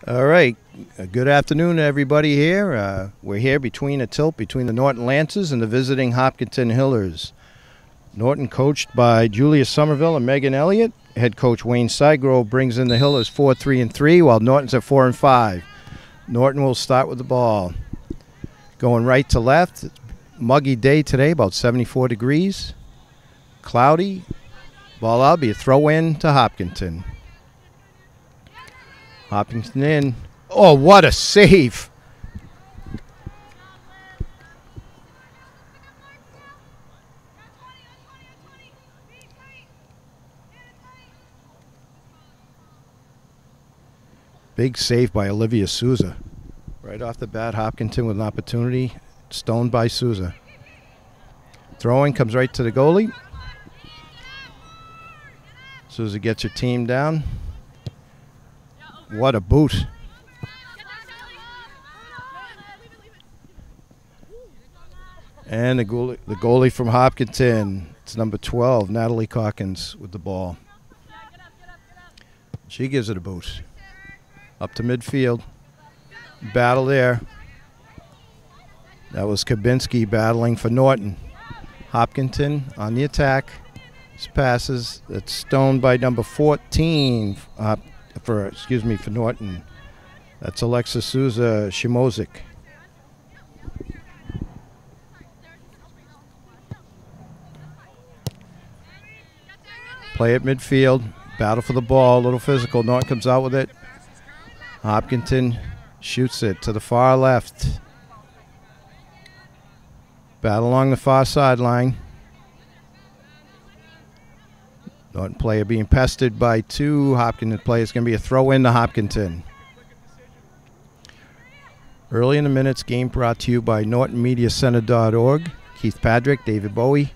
All right. Good afternoon, everybody here. We're here between a tilt between the Norton Lancers and the visiting Hopkinton Hillers. Norton, coached by Julia Somerville and Megan Elliott. Head coach Wayne Sygrove brings in the Hillers 4-3-3, while Norton's at 4-5. Norton will start with the ball. Going right to left. Muggy day today, about 74 degrees. Cloudy. Ball out, be a throw in to Hopkinton. Hopkinton in. Oh, what a save. Big save by Olivia Souza. Right off the bat, Hopkinton with an opportunity. Stoned by Souza. Throwing comes right to the goalie. Souza gets her team down. What a boot. And the goalie from Hopkinton, it's number 12, Natalie Calkins with the ball. She gives it a boot. Up to midfield. Battle there. That was Kabinski battling for Norton. Hopkinton on the attack. This passes. It's stoned by number 14 for Norton. That's Alexa Souza Shimozik. Play at midfield. Battle for the ball. A little physical. Norton comes out with it. Hopkinton shoots it to the far left. Battle along the far sideline. Norton player being pestered by two Hopkinton players. It's going to be a throw in to Hopkinton. Early in the minutes, game brought to you by NortonMediaCenter.org. Keith Padrick, David Bowie.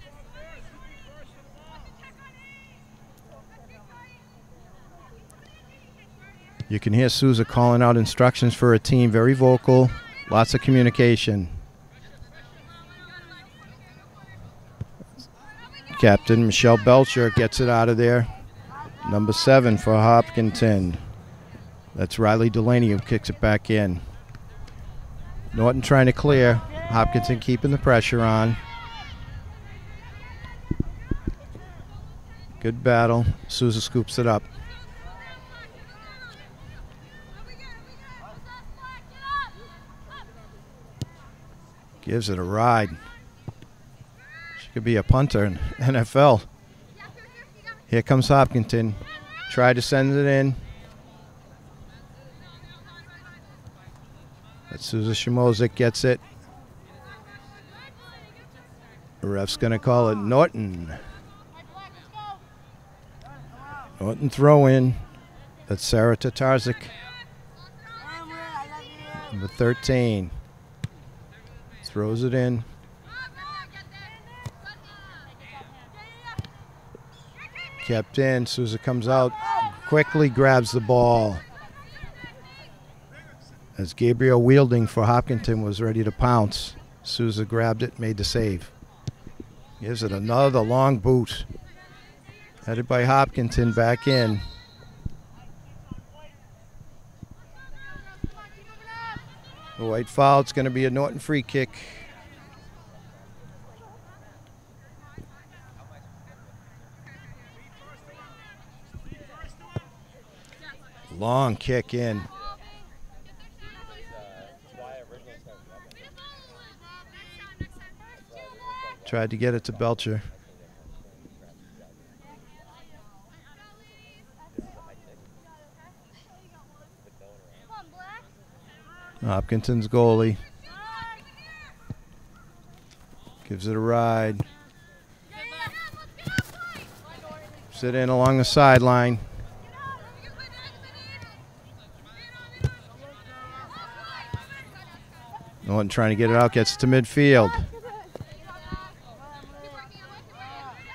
You can hear Souza calling out instructions for her team. Very vocal. Lots of communication. Captain Michelle Belcher gets it out of there. Number 7 for Hopkinton. That's Riley Delaney who kicks it back in. Norton trying to clear. Hopkinton keeping the pressure on. Good battle. Souza scoops it up. Gives it a ride. Could be a punter in NFL. Here comes Hopkinton. Try to send it in. That's Souza Shimozik gets it. The ref's going to call it Norton. Norton throw in. That's Sarah Tatarzik. Number 13. Throws it in. Kept in. Souza comes out, quickly grabs the ball. As Gabriel Wielding for Hopkinton was ready to pounce, Souza grabbed it, made the save. Gives it another long boot. Headed by Hopkinton back in. The white foul, it's going to be a Norton free kick. Long kick in. Tried to get it to Belcher. Hopkinton's goalie. Gives it a ride. Sit in along the sideline. Norton trying to get it out, gets to midfield.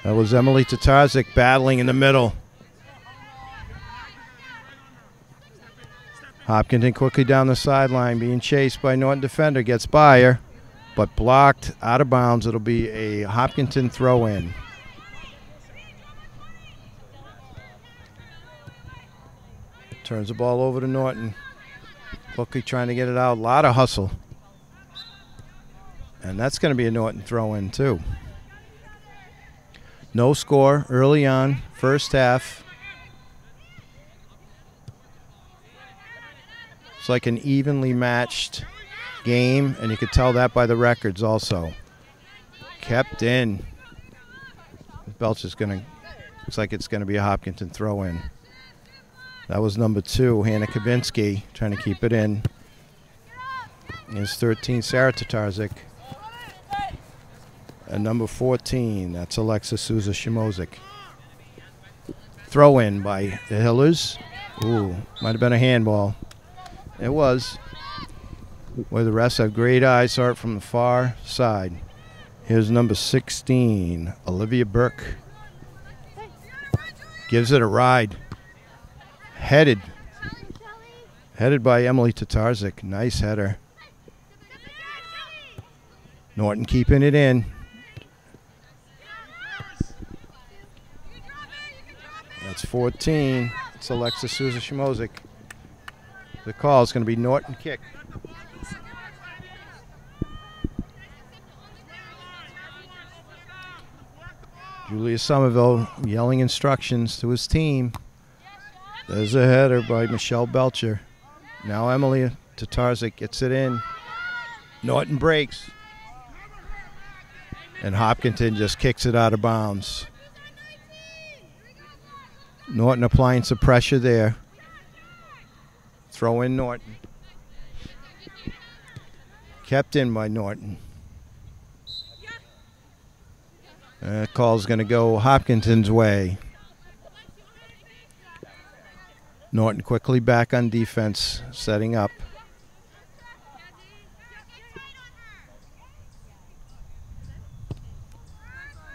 That was Emily Tatarzik battling in the middle. Hopkinton quickly down the sideline, being chased by Norton defender, gets by her, but blocked out of bounds. It'll be a Hopkinton throw-in. Turns the ball over to Norton. Bookie trying to get it out. A lot of hustle. And that's going to be a Norton throw-in, too. No score early on, first half. It's like an evenly matched game, and you could tell that by the records also. Kept in. Belcher's going to, looks like it's going to be a Hopkinton throw-in. That was number 2, Hannah Kabinski, trying to keep it in. Here's 13, Sarah Tatarzik. And number 14, that's Alexa Souza Shimozik. Throw in by the Hillers. Ooh, might have been a handball. It was. Where the rest have great eyes, saw it from the far side. Here's number 16, Olivia Burke. Gives it a ride. Headed by Emily Tatarzik. Nice header. Norton keeping it in. That's 14. It's Alexa Souza Shimozik. The call is going to be Norton kick. Julius Somerville yelling instructions to his team. There's a header by Michelle Belcher. Now Emily Tatarzik gets it in. Norton breaks. And Hopkinton just kicks it out of bounds. Norton applying some pressure there. Throw in Norton. Kept in by Norton. That call's going to go Hopkinton's way. Norton quickly back on defense, setting up.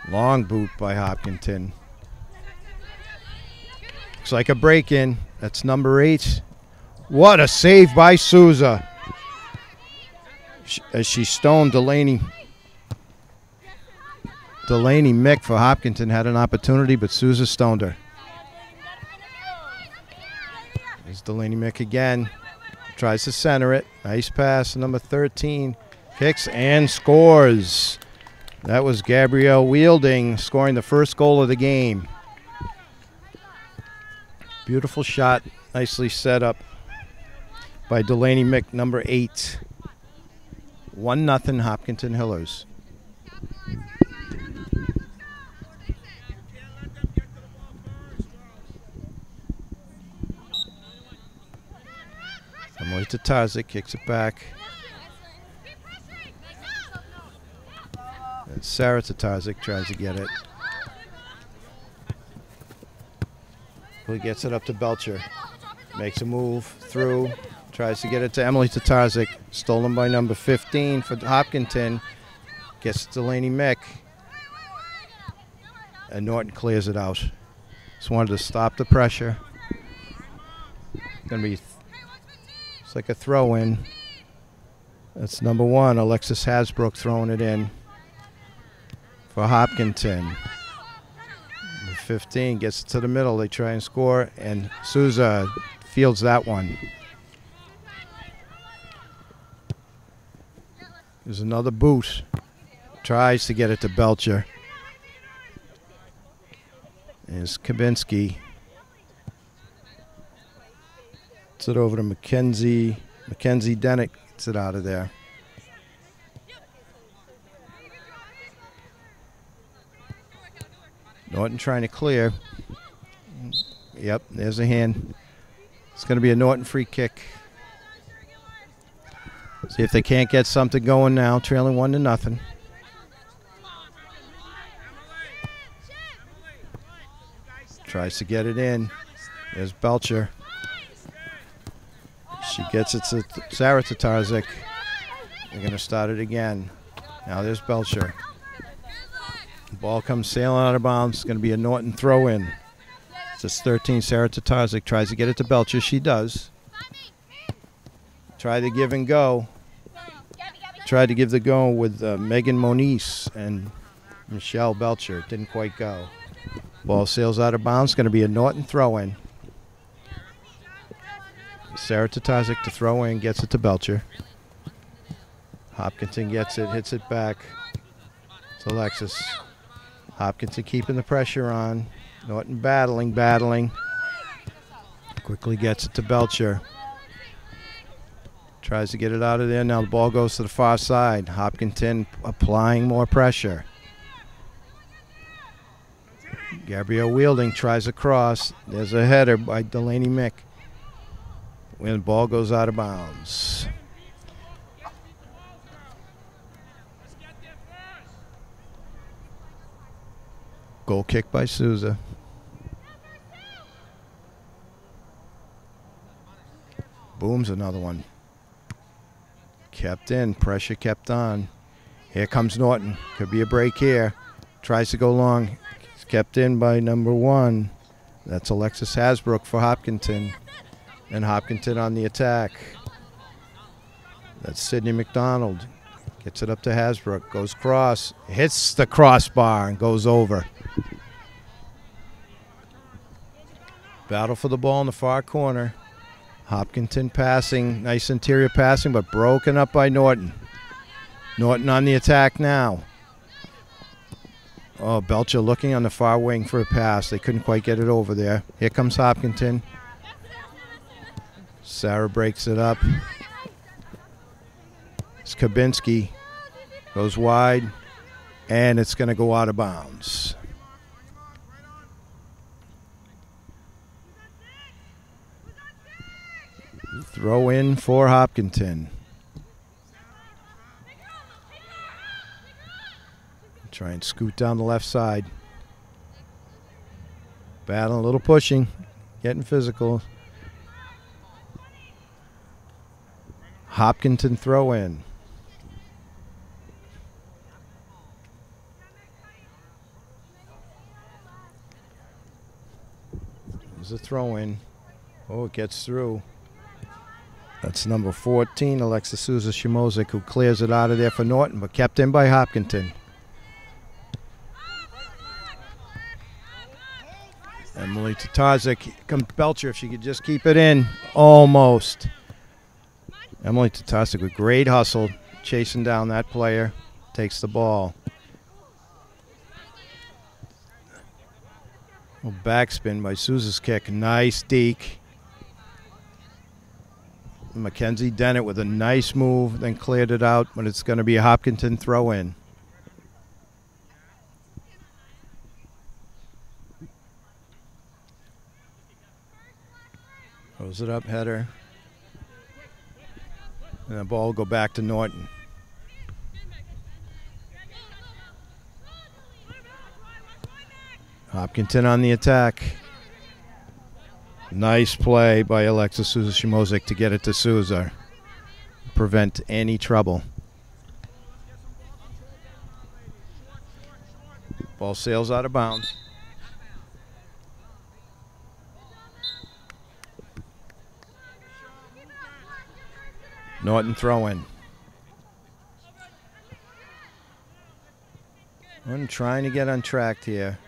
Long boot by Hopkinton. Looks like a break-in. That's number 8. What a save by Souza. As she stoned Delaney. Delaney Mick for Hopkinton had an opportunity, but Souza stoned her. There's Delaney Mick again. Tries to center it. Nice pass. Number 13 kicks and scores. That was Gabrielle Wielding scoring the first goal of the game. Beautiful shot. Nicely set up by Delaney Mick, number 8. 1-0 Hopkinton Hillers. Emily Tatarzik kicks it back. And Sarah Tatarzik tries to get it. He gets it up to Belcher. Makes a move through. Tries to get it to Emily Tatarzik. Stolen by number 15 for Hopkinton. Gets Delaney Mick. And Norton clears it out. Just wanted to stop the pressure. Gonna be, it's like a throw-in. That's number 1, Alexis Hasbrook throwing it in for Hopkinton. 15 gets it to the middle. They try and score, and Souza fields that one. There's another boot. Tries to get it to Belcher. There's Kabinski. Gets it over to Mackenzie. Mackenzie Dennett gets it out of there. Norton trying to clear. Yep, there's a hand. It's going to be a Norton free kick. See if they can't get something going now, trailing 1-0. Tries to get it in. There's Belcher. She gets it to Sarah Tatarzik. They're going to start it again. Now there's Belcher. The ball comes sailing out of bounds. It's going to be a Norton throw-in. It's 13, Sarah Tatarzik tries to get it to Belcher. She does. Try the give and go. Tried to give the go with Megan Moniz and Michelle Belcher. Didn't quite go. Ball sails out of bounds. It's going to be a Norton throw-in. Sarah Tatazic to throw in, gets it to Belcher. Hopkinton gets it, hits it back to Alexis. Hopkinton keeping the pressure on. Norton battling. Quickly gets it to Belcher. Tries to get it out of there. Now the ball goes to the far side. Hopkinton applying more pressure. Gabrielle Wielding tries a cross. There's a header by Delaney Mick. When the ball goes out of bounds. Goal kick by Souza. Booms another one. Kept in, pressure kept on. Here comes Norton. Could be a break here. Tries to go long. It's kept in by number 1. That's Alexis Hasbrook for Hopkinton. And Hopkinton on the attack. That's Sydney McDonald. Gets it up to Hasbrook. Goes cross. Hits the crossbar and goes over. Battle for the ball in the far corner. Hopkinton passing. Nice interior passing, but broken up by Norton. Norton on the attack now. Oh, Belcher looking on the far wing for a pass. They couldn't quite get it over there. Here comes Hopkinton. Sarah breaks it up. It's Kabinski. Goes wide. And it's going to go out of bounds. Throw in for Hopkinton. Try and scoot down the left side. Battling, a little pushing. Getting physical. Hopkinton throw in. There's a throw in. Oh, it gets through. That's number 14, Alexis Souza Shimozik, who clears it out of there for Norton, but kept in by Hopkinton. Emily Tatazic. Comes Belcher if she could just keep it in. Almost. Emily Tatazic with great hustle, chasing down that player. Takes the ball. Well, backspin by Souza's kick. Nice deke. Mackenzie Dennett with a nice move, then cleared it out, but it's going to be a Hopkinton throw in. Throws it up, header. And the ball will go back to Norton. Hopkinton on the attack. Nice play by Alexis Souza Shimozik to get it to Souza. Prevent any trouble. Ball sails out of bounds. Norton throw-in. Norton trying to get untracked here.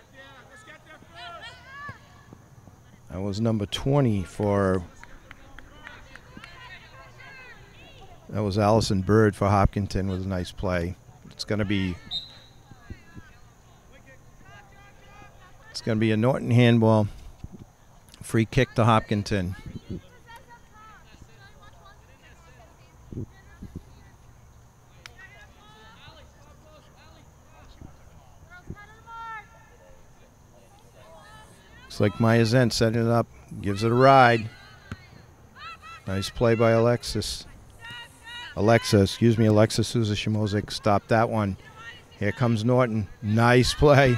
That was number 20 for, that was Allison Bird for Hopkinton with a nice play. It's going to be a Norton handball. Free kick to Hopkinton. Looks like Maya Zent setting it up, gives it a ride. Nice play by Alexis Souza Shimozik stopped that one. Here comes Norton. Nice play.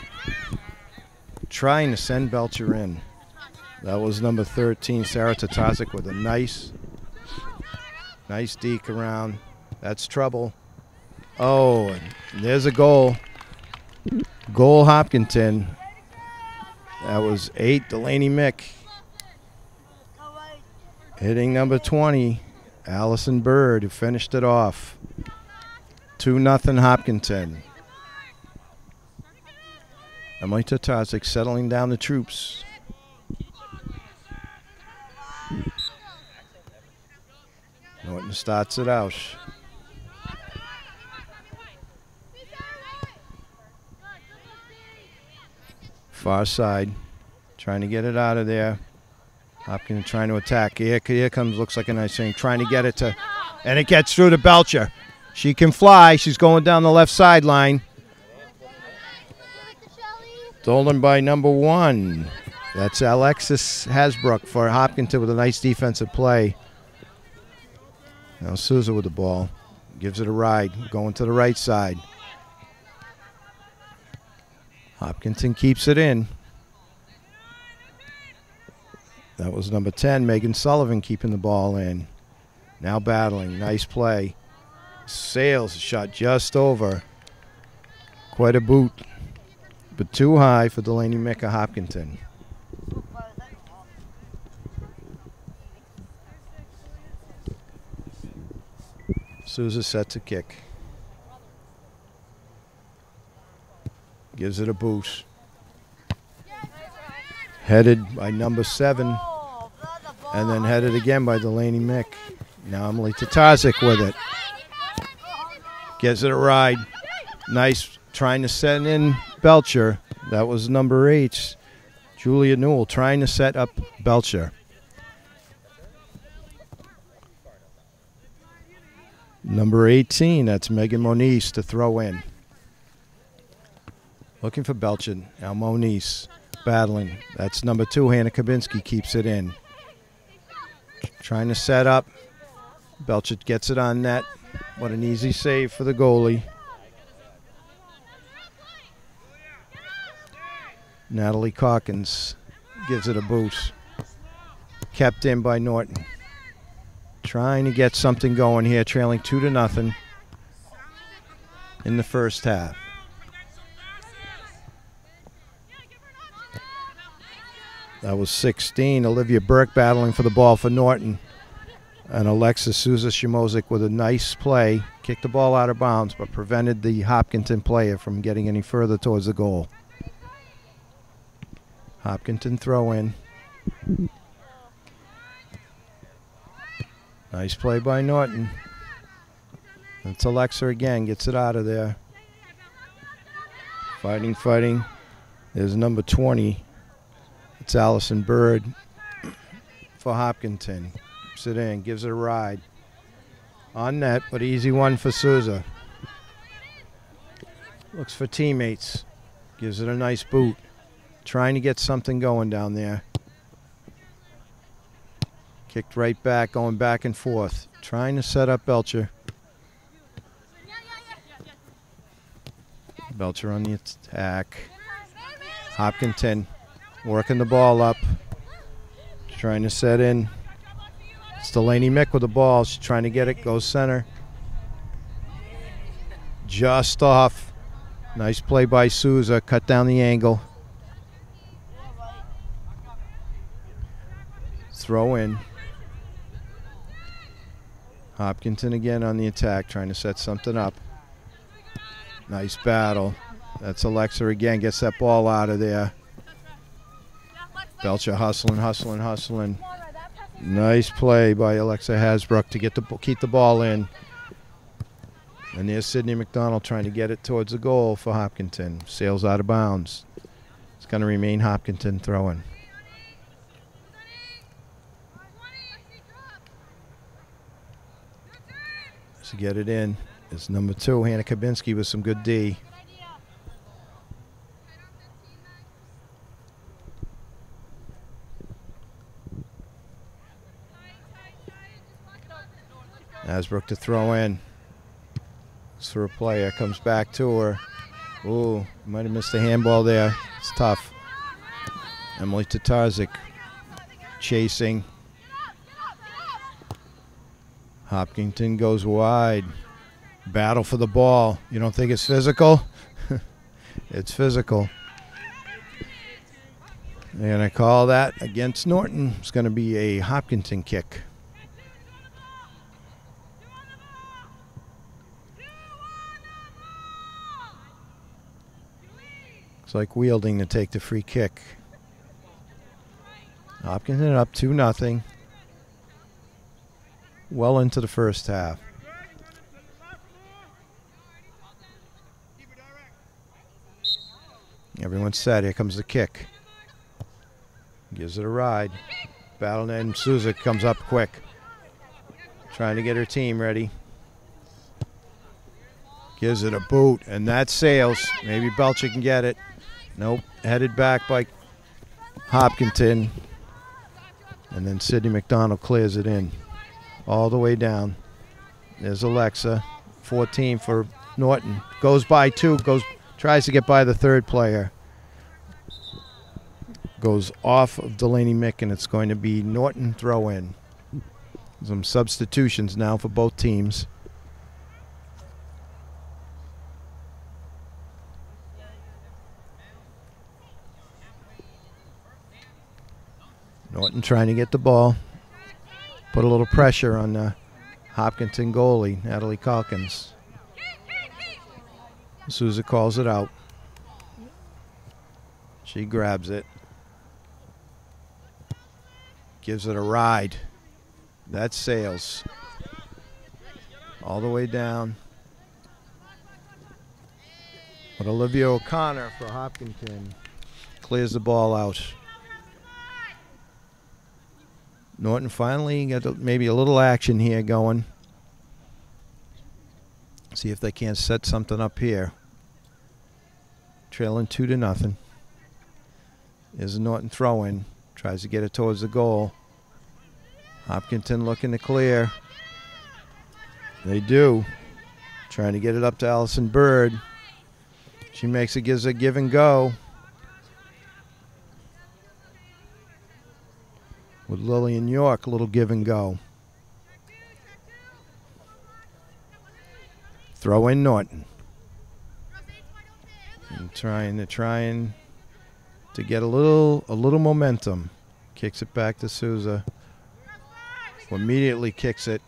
Trying to send Belcher in. That was number 13, Sarah Tatazic, with a nice deke around. That's trouble. Oh, and there's a goal. Goal Hopkinton. That was 8, Delaney Mick. Hitting number 20, Allison Bird, who finished it off. 2-0 Hopkinton. Emily Tatazic settling down the troops. Norton starts it out. Far side. Trying to get it out of there. Hopkinton trying to attack. Here comes, looks like a nice thing. Trying to get it to, and it gets through to Belcher. She can fly. She's going down the left sideline. Stolen by number 1. That's Alexis Hasbrook for Hopkinton with a nice defensive play. Now Souza with the ball. Gives it a ride. Going to the right side. Hopkinton keeps it in. That was number 10, Megan Sullivan, keeping the ball in. Now battling. Nice play. Sails, shot just over. Quite a boot, but too high for Delaney Mecca Hopkinton. Souza set to kick. Gives it a boost. Headed by number 7, and then headed again by Delaney Mick. Now Emily Tatarzik with it. Gives it a ride. Nice, trying to set in Belcher. That was number 8, Julia Newell, trying to set up Belcher. Number 18, that's Megan Moniz to throw in. Looking for Belcher. Now Moniz. Battling. That's number 2, Hannah Kabinski, keeps it in. Trying to set up. Belcher gets it on net. What an easy save for the goalie. Natalie Calkins gives it a boost. Kept in by Norton. Trying to get something going here, trailing 2-0 in the first half. That was 16. Olivia Burke battling for the ball for Norton. And Alexis Souza Shimozik with a nice play. Kicked the ball out of bounds, but prevented the Hopkinton player from getting any further towards the goal. Hopkinton throw in. Nice play by Norton. That's Alexa again. Gets it out of there. Fighting. There's number 20. It's Allison Bird for Hopkinton. Sit in, gives it a ride. On net, but easy one for Souza. Looks for teammates. Gives it a nice boot. Trying to get something going down there. Kicked right back, going back and forth. Trying to set up Belcher. Belcher on the attack. Hopkinton working the ball up. Trying to set in. It's Delaney Mick with the ball. She's trying to get it. Goes center. Just off. Nice play by Souza. Cut down the angle. Throw in. Hopkinton again on the attack, trying to set something up. Nice battle. That's Alexa again. Gets that ball out of there. Belcher hustling. Nice play by Alexa Hasbrook to keep the ball in. And there's Sydney McDonald trying to get it towards the goal for Hopkinton. Sails out of bounds. It's going to remain Hopkinton throwing. To get it in is number 2, Hannah Kabinski, with some good D. Hasbrook to throw in. Looks for a player. Comes back to her. Ooh, might have missed the handball there. It's tough. Emily Tatarzik chasing. Hopkinton goes wide. Battle for the ball. You don't think it's physical? It's physical. They're going to call that against Norton. It's going to be a Hopkinton kick. Looks like Wielding to take the free kick. Hopkinton up 2-0. well into the first half. Everyone's set. Here comes the kick. Gives it a ride. Battle, and Souza comes up quick. Trying to get her team ready. Gives it a boot, and that sails. Maybe Belcher can get it. Nope. Headed back by Hopkinton. And then Sidney McDonald clears it in. All the way down. There's Alexa. 14 for Norton. Goes by two. Tries to get by the third player. Goes off of Delaney Mick, and it's going to be Norton throw in. Some substitutions now for both teams. Norton trying to get the ball. Put a little pressure on the Hopkinton goalie, Natalie Calkins. Souza calls it out. She grabs it. Gives it a ride. That sails. All the way down. But Olivia O'Connor for Hopkinton clears the ball out. Norton finally got maybe a little action here going. See if they can't set something up here. Trailing 2-0. There's a Norton throw-in. Tries to get it towards the goal. Hopkinton looking to clear. They do. Trying to get it up to Allison Bird. She makes it, gives a give and go. With Lillian York, a little give and go. Throw in Norton. And trying to get a little momentum. Kicks it back to Souza. Who immediately kicks it.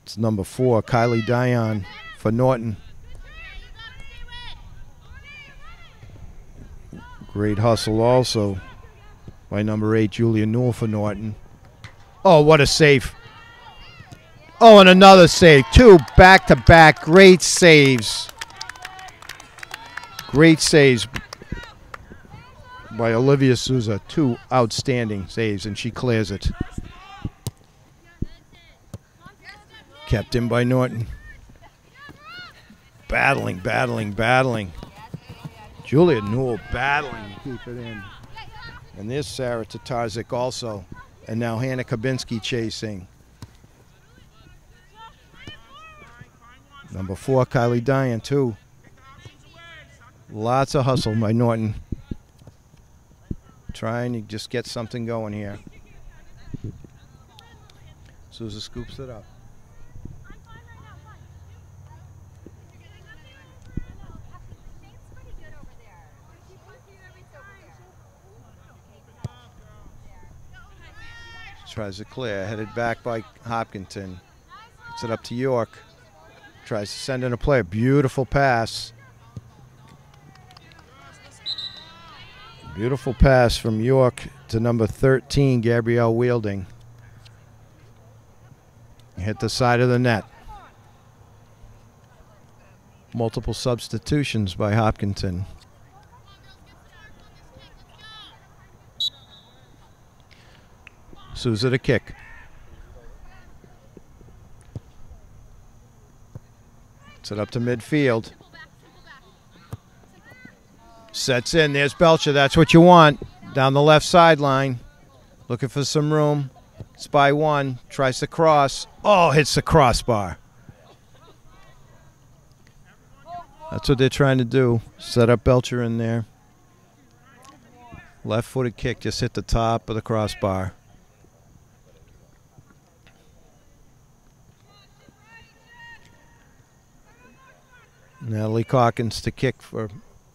It's number 4, Kylie Dion for Norton. Great hustle also by number 8, Julia Newell for Norton. Oh, what a save. Oh, and another save. 2 back-to-back great saves. Great saves by Olivia Souza. 2 outstanding saves, and she clears it. Kept in by Norton. Battling. Julia Newell battling to keep it in. And there's Sarah Tatarzik also. And now Hannah Kabinski chasing. Number 4, Kylie Dion, too. Lots of hustle by Norton. Trying to just get something going here. Souza scoops it up. Tries to clear, headed back by Hopkinton. Gets it up to York. Tries to send in a player. Beautiful pass. Beautiful pass from York to number 13, Gabrielle Wielding. Hit the side of the net. Multiple substitutions by Hopkinton. Souza to kick. It's it up to midfield. Sets in. There's Belcher. That's what you want. Down the left sideline. Looking for some room. Spy 1. Tries to cross. Oh, hits the crossbar. That's what they're trying to do. Set up Belcher in there. Left-footed kick. Just hit the top of the crossbar. Natalie Calkins to kick for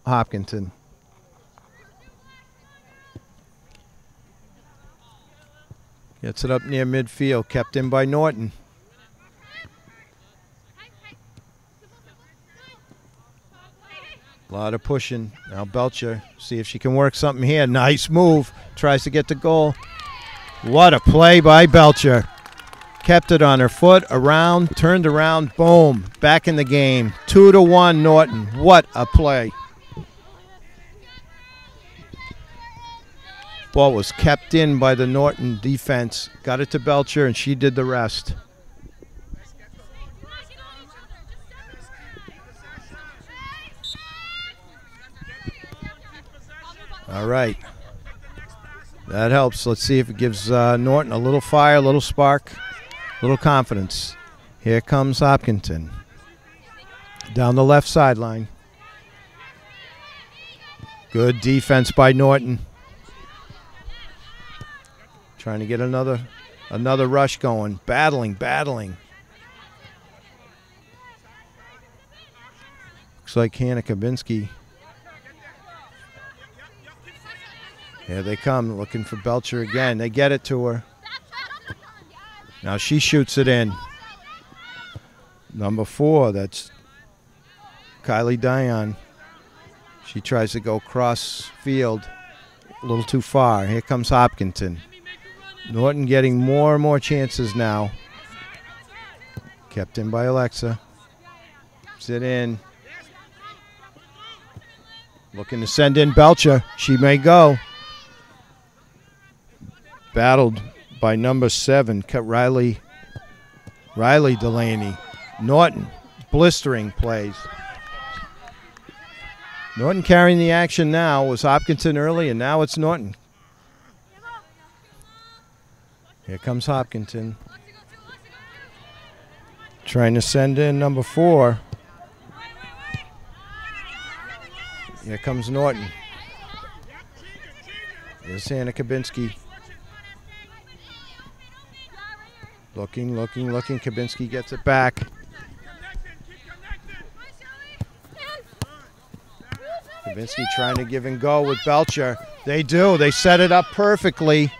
Hopkinton. Gets it up near midfield, kept in by Norton. A lot of pushing. Now Belcher, see if she can work something here. Nice move. Tries to get the goal. What a play by Belcher. Kept it on her foot, around, turned around, boom, back in the game. 2-1 Norton. What a play. Ball was kept in by the Norton defense. Got it to Belcher, and she did the rest. All right. That helps. Let's see if it gives Norton a little fire, a little spark, a little confidence. Here comes Hopkinton. Down the left sideline. Good defense by Norton. Trying to get another rush going. Battling. Looks like Hannah Kabinski. Here they come, looking for Belcher again. They get it to her. Now she shoots it in. Number 4, that's Kylie Dion. She tries to go cross field, a little too far. Here comes Hopkinton. Norton getting more and more chances now. Kept in by Alexa. Sit in. Looking to send in Belcher. She may go. Battled by number 7, Riley Delaney. Norton, blistering plays. Norton carrying the action now. Was Hopkinton early, and now it's Norton. Here comes Hopkinton. Trying to send in number 4. Here comes Norton. Here's Hannah Kabinski. Looking. Kabinski gets it back. Kabinski trying to give and go with Belcher. They do. They set it up perfectly.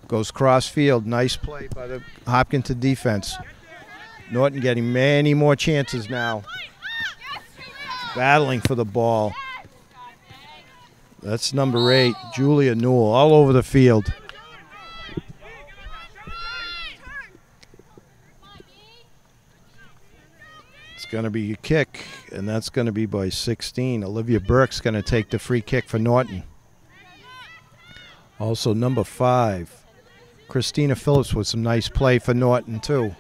Goes cross field. Nice play by the Hopkinton defense. Norton getting many more chances now. Battling for the ball. That's number 8, Julia Newell, all over the field. It's going to be a kick, and that's going to be by 16. Olivia Burke's going to take the free kick for Norton. Also number 5, Christina Phillips with some nice play for Norton too.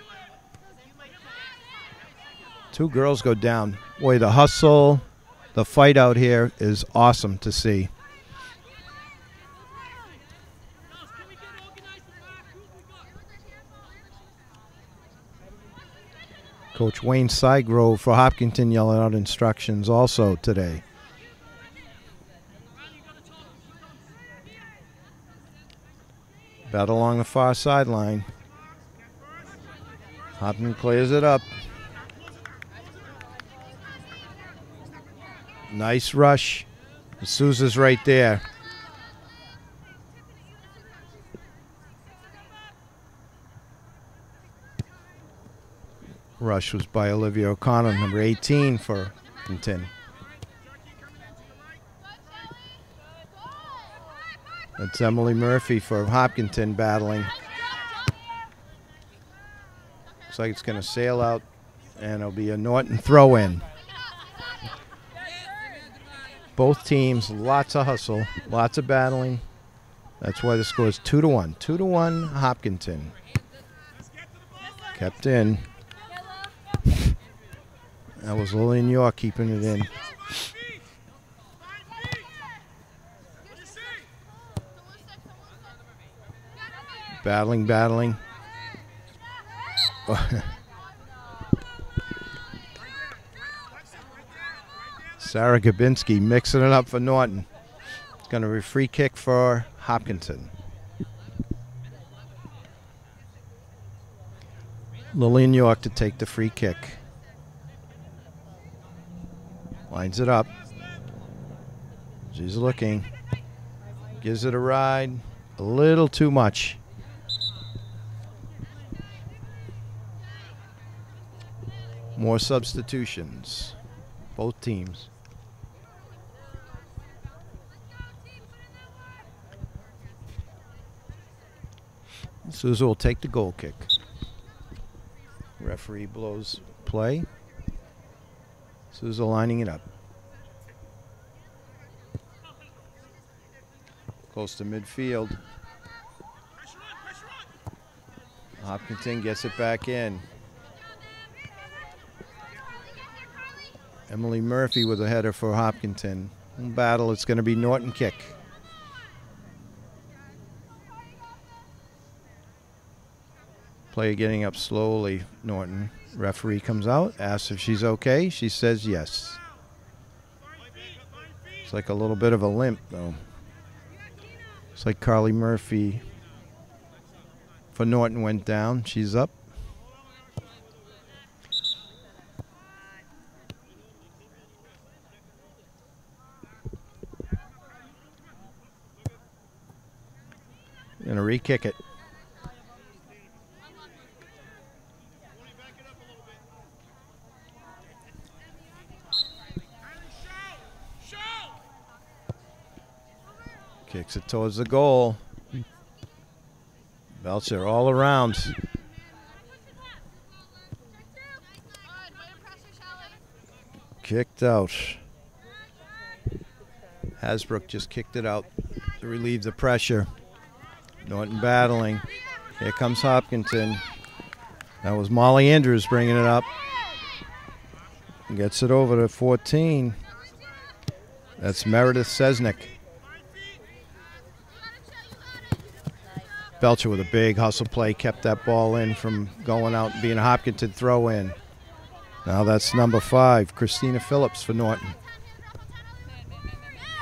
2 girls go down. Boy, the hustle, the fight out here is awesome to see. Coach Wayne Sygrove for Hopkinton yelling out instructions also today. Battle along the far sideline. Hopkinton clears it up. Nice rush. Sousa's right there. Rush was by Olivia O'Connor, number 18 for Hopkinton. That's Emily Murphy for Hopkinton battling. Looks like it's going to sail out, and it'll be a Norton throw-in. Both teams, lots of hustle, lots of battling. That's why the score is 2-1. 2-1 Hopkinton. Kept in. That was Lillian York keeping it in. Battling. Sarah Gabinski mixing it up for Norton. It's going to be a free kick for Hopkinton. Lillian York to take the free kick. Lines it up. She's looking. Gives it a ride. A little too much. More substitutions. Both teams. Souza will take the goal kick. Referee blows play. Souza lining it up. Close to midfield. Hopkinton gets it back in. Emily Murphy with a header for Hopkinton. In battle, it's going to be Norton kick. Player getting up slowly, Norton. Referee comes out, asks if she's okay. She says yes. It's like a little bit of a limp, though. It's like Carly Murphy for Norton went down. She's up. Gonna re-kick it. Kicks it towards the goal. Belcher all around. Kicked out. Hasbrook just kicked it out to relieve the pressure. Norton battling. Here comes Hopkinton. That was Molly Andrews bringing it up. Gets it over to 14. That's Meredith Sesnick. Belcher with a big hustle play, kept that ball in from going out and being a Hopkinton throw in. Now that's number 5, Christina Phillips for Norton.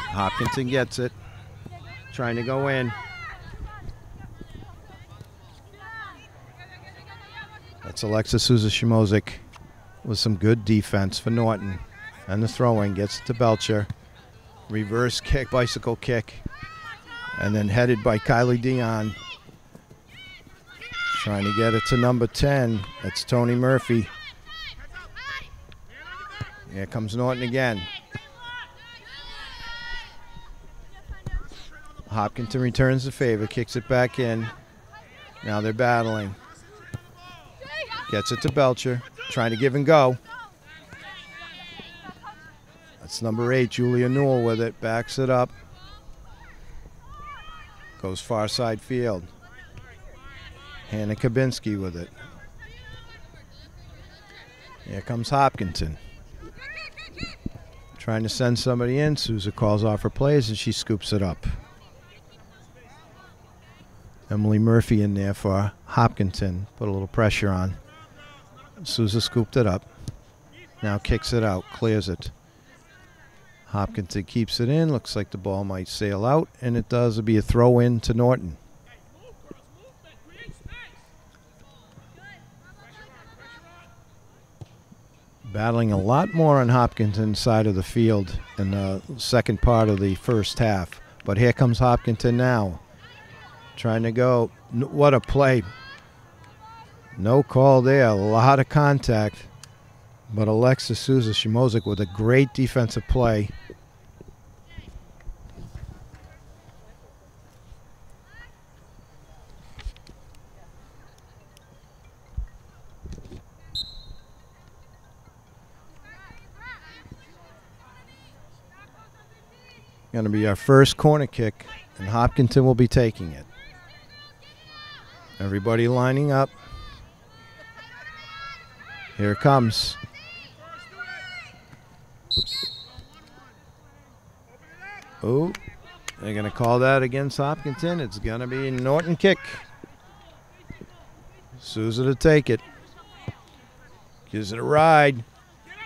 Hopkinton gets it, trying to go in. That's Alexis Souza-Shimozik with some good defense for Norton. And the throw-in gets it to Belcher. Reverse kick, bicycle kick. And then headed by Kylie Dion. Trying to get it to number 10. That's Tony Murphy. Here comes Norton again. Hopkinton returns the favor, kicks it back in. Now they're battling. Gets it to Belcher, trying to give and go. That's number 8, Julia Newell with it, backs it up. Goes far side field. Hannah Kabinski with it. Here comes Hopkinton. Trying to send somebody in. Souza calls off her plays and she scoops it up. Emily Murphy in there for Hopkinton. Put a little pressure on. Souza scooped it up. Now kicks it out, clears it. Hopkinton keeps it in. Looks like the ball might sail out, and it does. It'll be a throw in to Norton. Battling a lot more on Hopkinton's side of the field in the second part of the first half. But here comes Hopkinton now. Trying to go. What a play. No call there. A lot of contact. But Alexis Souza-Shimozik with a great defensive play. Going to be our first corner kick, and Hopkinton will be taking it. Everybody lining up. Here it comes. Oh, they're going to call that against Hopkinton. It's going to be a Norton kick. Souza to take it. Gives it a ride.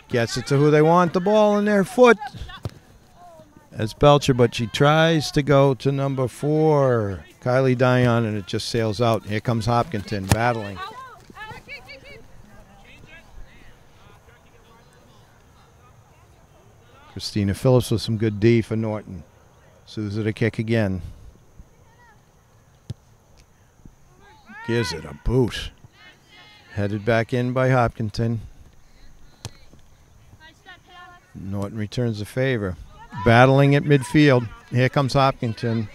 Gets it to who they want the ball in their foot. That's Belcher, but she tries to go to number 4, Kylie Dion, and it just sails out. Here comes Hopkinton battling. Christina Phillips with some good D for Norton. Souza to kick again. Gives it a boot. Headed back in by Hopkinton. Norton returns the favor. Battling at midfield. Here comes Hopkinton.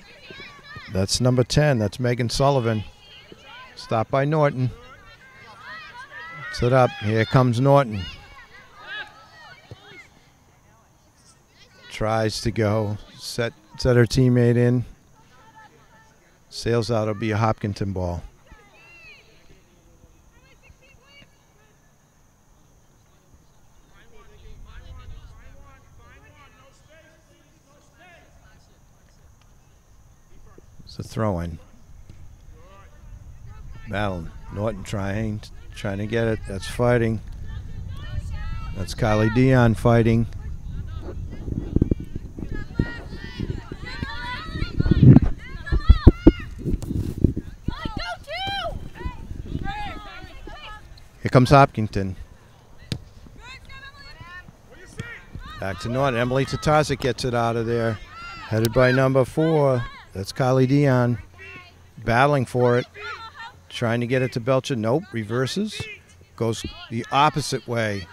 That's number 10. That's Megan Sullivan. Stop by Norton. Set up. Here comes Norton. Tries to go. Set her teammate in. Sails out. It'll be a Hopkinton ball. It's a throw-in. Battle. Norton trying to get it. That's fighting. That's Kylie Dion fighting. Here comes Hopkinton. Back to Norton. Emily Tatazic gets it out of there. Headed by number 4. That's Kylie Dion. Battling for it. Trying to get it to Belcher. Nope. Reverses. Goes the opposite way.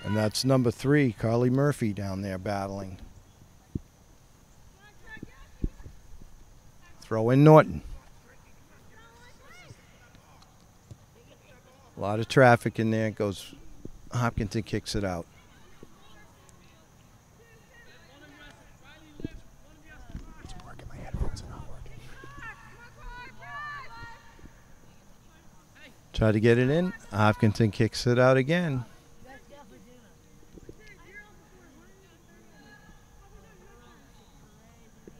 And that's number 3, Carly Murphy, down there battling. Throw in Norton. A lot of traffic in there. Goes. Hopkinton kicks it out. Try to get it in. Hopkinton kicks it out again.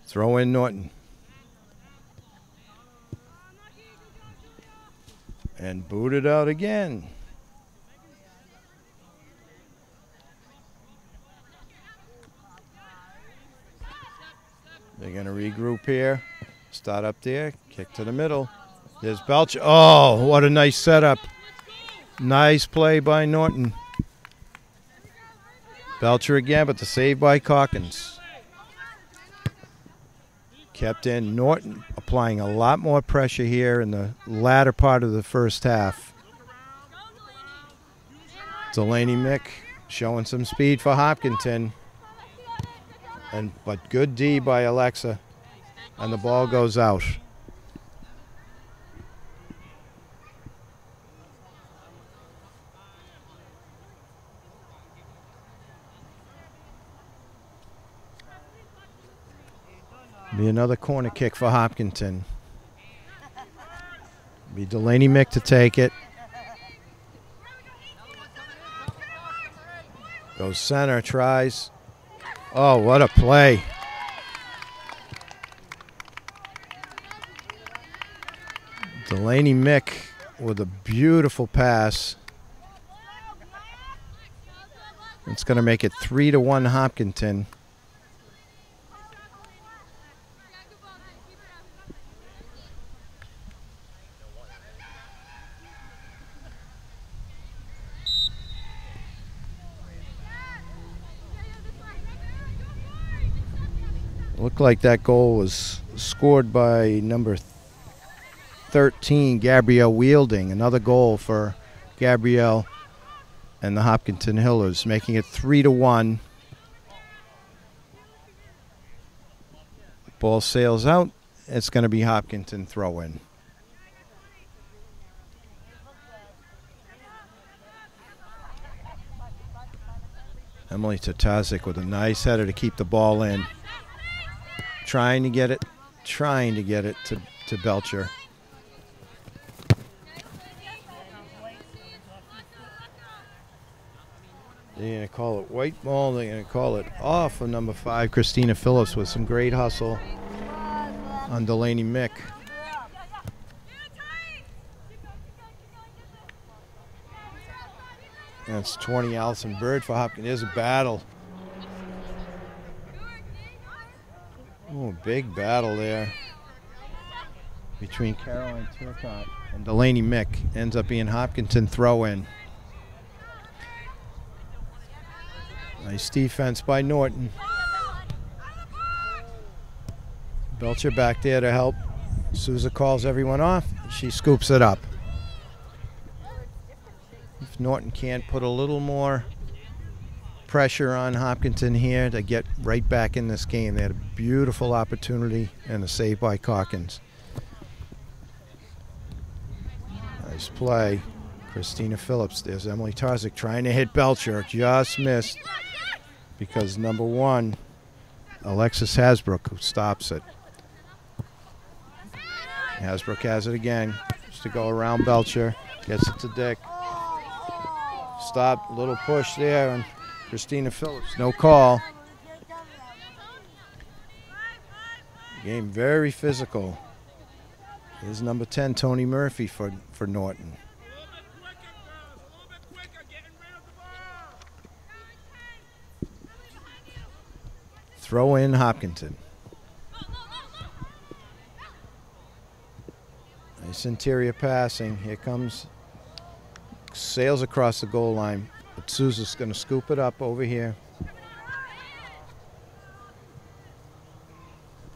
Throw in Norton. And boot it out again. They're going to regroup here. Start up there. Kick to the middle. There's Belcher. Oh, what a nice setup. Nice play by Norton. Belcher again, but the save by Calkins. Kept in. Norton applying a lot more pressure here in the latter part of the first half. Delaney Mick showing some speed for Hopkinton. But good D by Alexa. And the ball goes out. Be another corner kick for Hopkinton. Be Delaney Mick to take it. Goes center, tries. Oh, what a play. Delaney Mick with a beautiful pass. It's going to make it 3-1 Hopkinton. Looked like that goal was scored by number 13, Gabrielle Wielding. Another goal for Gabrielle and the Hopkinton Hillers, making it 3-1. Ball sails out. It's going to be Hopkinton throw-in. Emily Tatazic with a nice header to keep the ball in. Trying to get it to Belcher. They're going to call it white ball. They're going to call it off of number 5, Christina Phillips, with some great hustle on Delaney Mick. That's 20, Allison Bird for Hopkins. There's a battle. Oh, big battle there between Caroline Turcott and Delaney Mick. Ends up being Hopkinton throw-in. Nice defense by Norton. Belcher back there to help. Souza calls everyone off. She scoops it up. If Norton can't put a little more pressure on Hopkinton here to get right back in this game. They had a beautiful opportunity and a save by Calkins. Nice play. Christina Phillips. There's Emily Tarzik trying to hit Belcher. Just missed because number 1, Alexis Hasbrook, who stops it. Hasbrook has it again. Just to go around Belcher. Gets it to Dick. Stop. Little push there. And Christina Phillips. No call. Game very physical. Here's number 10, Tony Murphy for Norton. Throw in Hopkinton. Nice interior passing. Here comes, sails across the goal line. But Souza's going to scoop it up over here.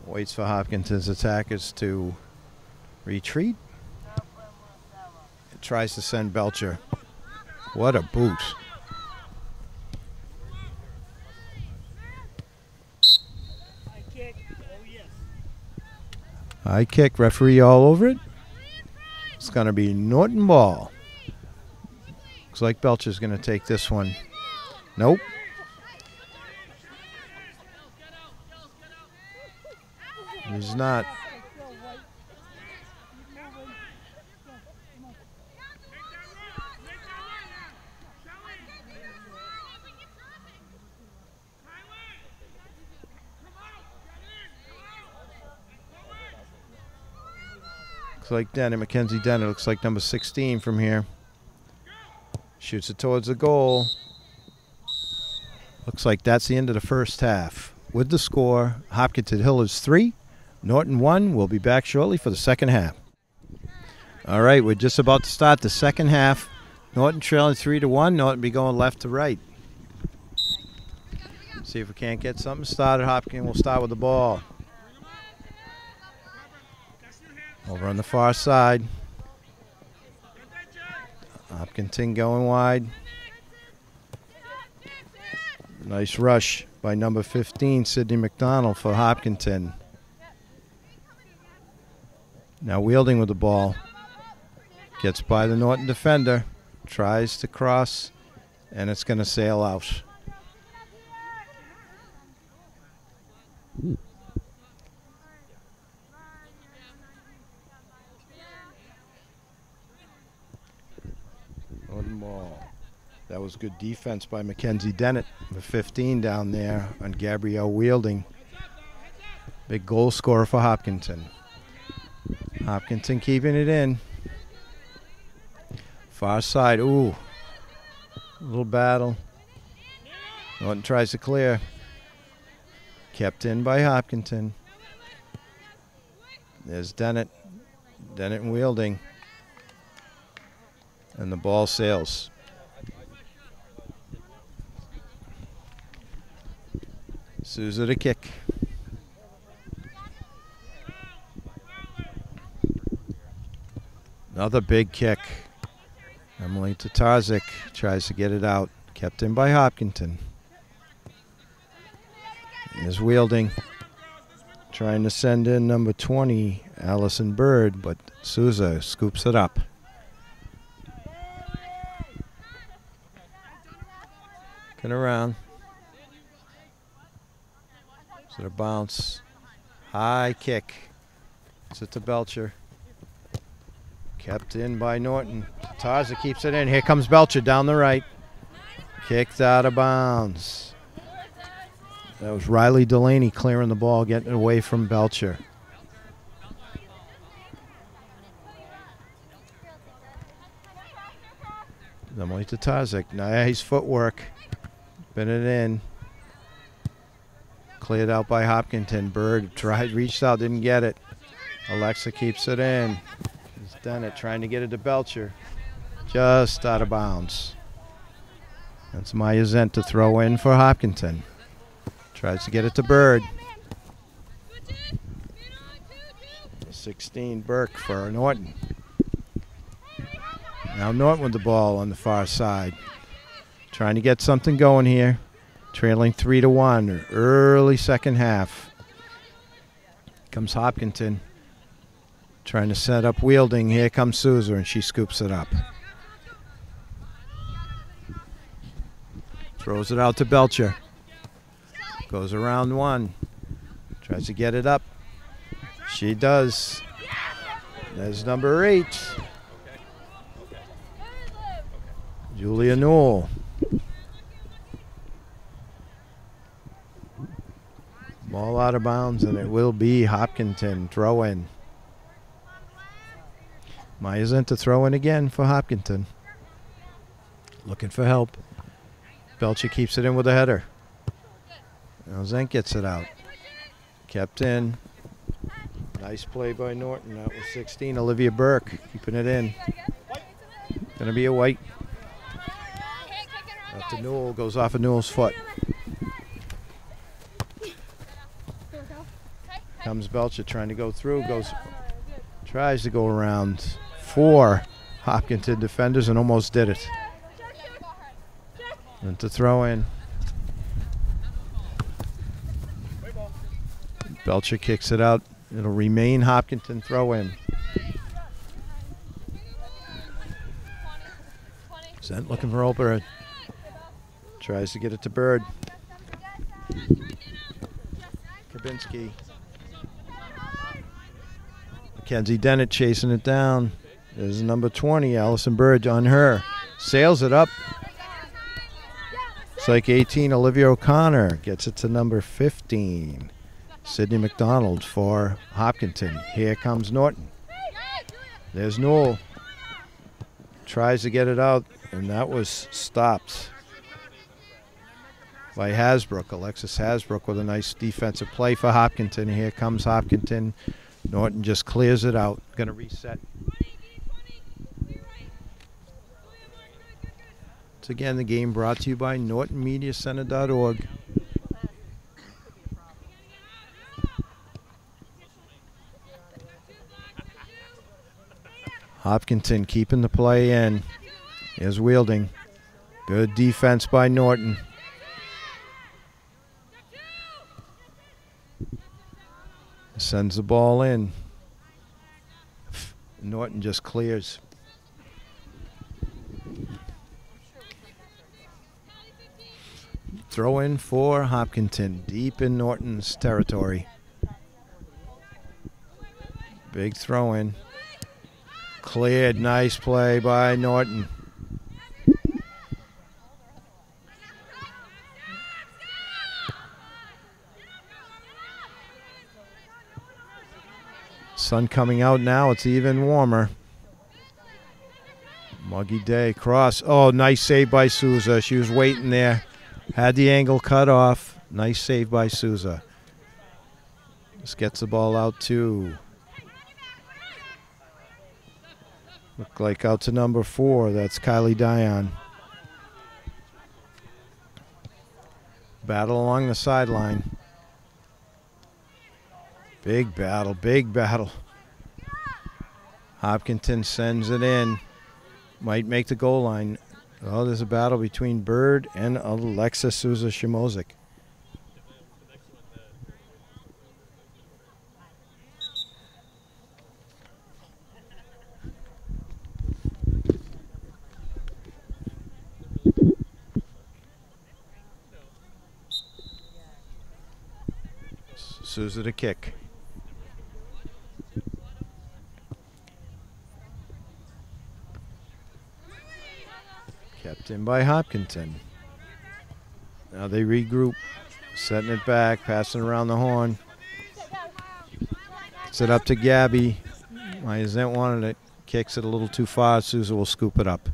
Waits for Hopkinton's attackers to retreat. It tries to send Belcher. What a boot. High kick, referee all over it. It's going to be Norton ball. Looks like Belcher's going to take this one. Nope. He's not. Looks like Dennett, Mackenzie Dennett, looks like number 16 from here. Shoots it towards the goal. Looks like that's the end of the first half. With the score, Hopkinton Hillers 3, Norton 1. We'll be back shortly for the second half. All right, we're just about to start the second half. Norton trailing 3-1. Norton be going left to right. See if we can't get something started. Hopkinton will start with the ball. Over on the far side. Hopkinton going wide. Nice rush by number 15, Sydney McDonald for Hopkinton. Now wielding with the ball. Gets by the Norton defender. Tries to cross, and it's going to sail out. Norton ball. That was good defense by Mackenzie Dennett, the 15 down there on Gabrielle Wielding. Big goal scorer for Hopkinton. Hopkinton keeping it in. Far side, ooh. A little battle. Norton tries to clear. Kept in by Hopkinton. There's Dennett. Dennett and Wielding. And the ball sails. Souza to kick. Another big kick. Emily Tatarzik tries to get it out. Kept in by Hopkinton. Is Wielding. Trying to send in number 20, Allison Bird, but Souza scoops it up. Get around. Is it a bounce? High kick. Is it to Belcher? Kept in by Norton. Tarza keeps it in. Here comes Belcher down the right. Kicked out of bounds. That was Riley Delaney clearing the ball, getting it away from Belcher. Emily Tatarzik. Nice footwork. Been it in. Cleared out by Hopkinton. Bird tried, reached out, didn't get it. Alexa keeps it in. He's done it, trying to get it to Belcher. Just out of bounds. That's Maya Zent to throw in for Hopkinton. Tries to get it to Bird. 16, Burke for Norton. Now Norton with the ball on the far side. Trying to get something going here. Trailing 3-1, early second half. Comes Hopkinton. Trying to set up Wielding. Here comes Souza, and she scoops it up. Throws it out to Belcher. Goes around one. Tries to get it up. She does. There's number 8. Julia Newell. Ball out of bounds, and it will be Hopkinton. Throw in. Myers in to throw in again for Hopkinton. Looking for help. Belcher keeps it in with a header. Now Zenk gets it out. Kept in. Nice play by Norton. That was 16. Olivia Burke keeping it in. Going to be a white. After Newell goes off of Newell's foot. Comes Belcher trying to go through. Tries to go around 4 Hopkinton defenders and almost did it. And to throw in. Belcher kicks it out. It'll remain Hopkinton throw in. Zent looking for Oprah. Tries to get it to Bird. Kabinski. Mackenzie Dennett chasing it down. There's number 20, Allison Bird on her. Sails it up. It's like 18, Olivia O'Connor gets it to number 15. Sydney McDonald for Hopkinton. Here comes Norton. There's Newell. Tries to get it out, and that was stopped by Hasbrook. Alexis Hasbrook with a nice defensive play for Hopkinton. Here comes Hopkinton. Norton just clears it out. Going to reset. Once again, the game brought to you by NortonMediaCenter.org. Hopkinton keeping the play in. Here's Wielding. Good defense by Norton. Sends the ball in. Norton just clears. Throw in for Hopkinton, deep in Norton's territory. Big throw in. Cleared, nice play by Norton. Sun coming out now, it's even warmer. Muggy day, cross. Oh, nice save by Souza. She was waiting there. Had the angle cut off. Nice save by Souza. Just gets the ball out to. Look like out to number 4. That's Kylie Dion. Battle along the sideline. Big battle, big battle. Hopkinton sends it in. Might make the goal line. Oh, there's a battle between Bird and Alexa Souza Shimozik. Souza to kick. Kept in by Hopkinton. Now they regroup, setting it back, passing around the horn. Gets it up to Gabby. Myazent wanted it, kicks it a little too far. Souza will scoop it up.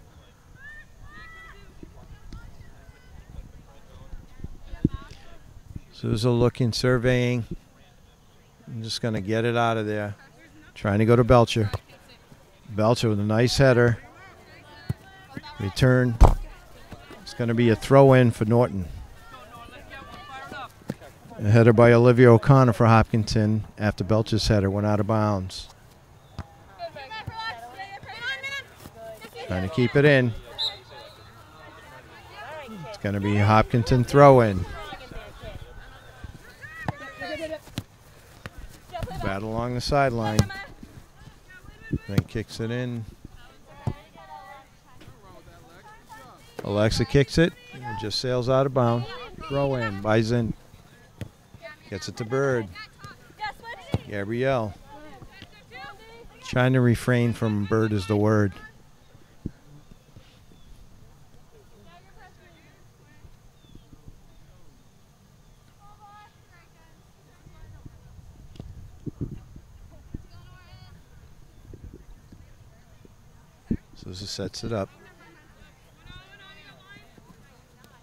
Souza looking, surveying. I'm just going to get it out of there. Trying to go to Belcher. Belcher with a nice header. Return. It's going to be a throw-in for Norton. A header by Olivia O'Connor for Hopkinton after Belcher's header went out of bounds. Trying to keep it in. It's going to be a Hopkinton throw-in. Battle along the sideline. Then kicks it in. Alexa kicks it. It just sails out of bounds. Throw in. Bison. Gets it to Bird. Gabrielle. Trying to refrain from Bird is the word. Sousa sets it up.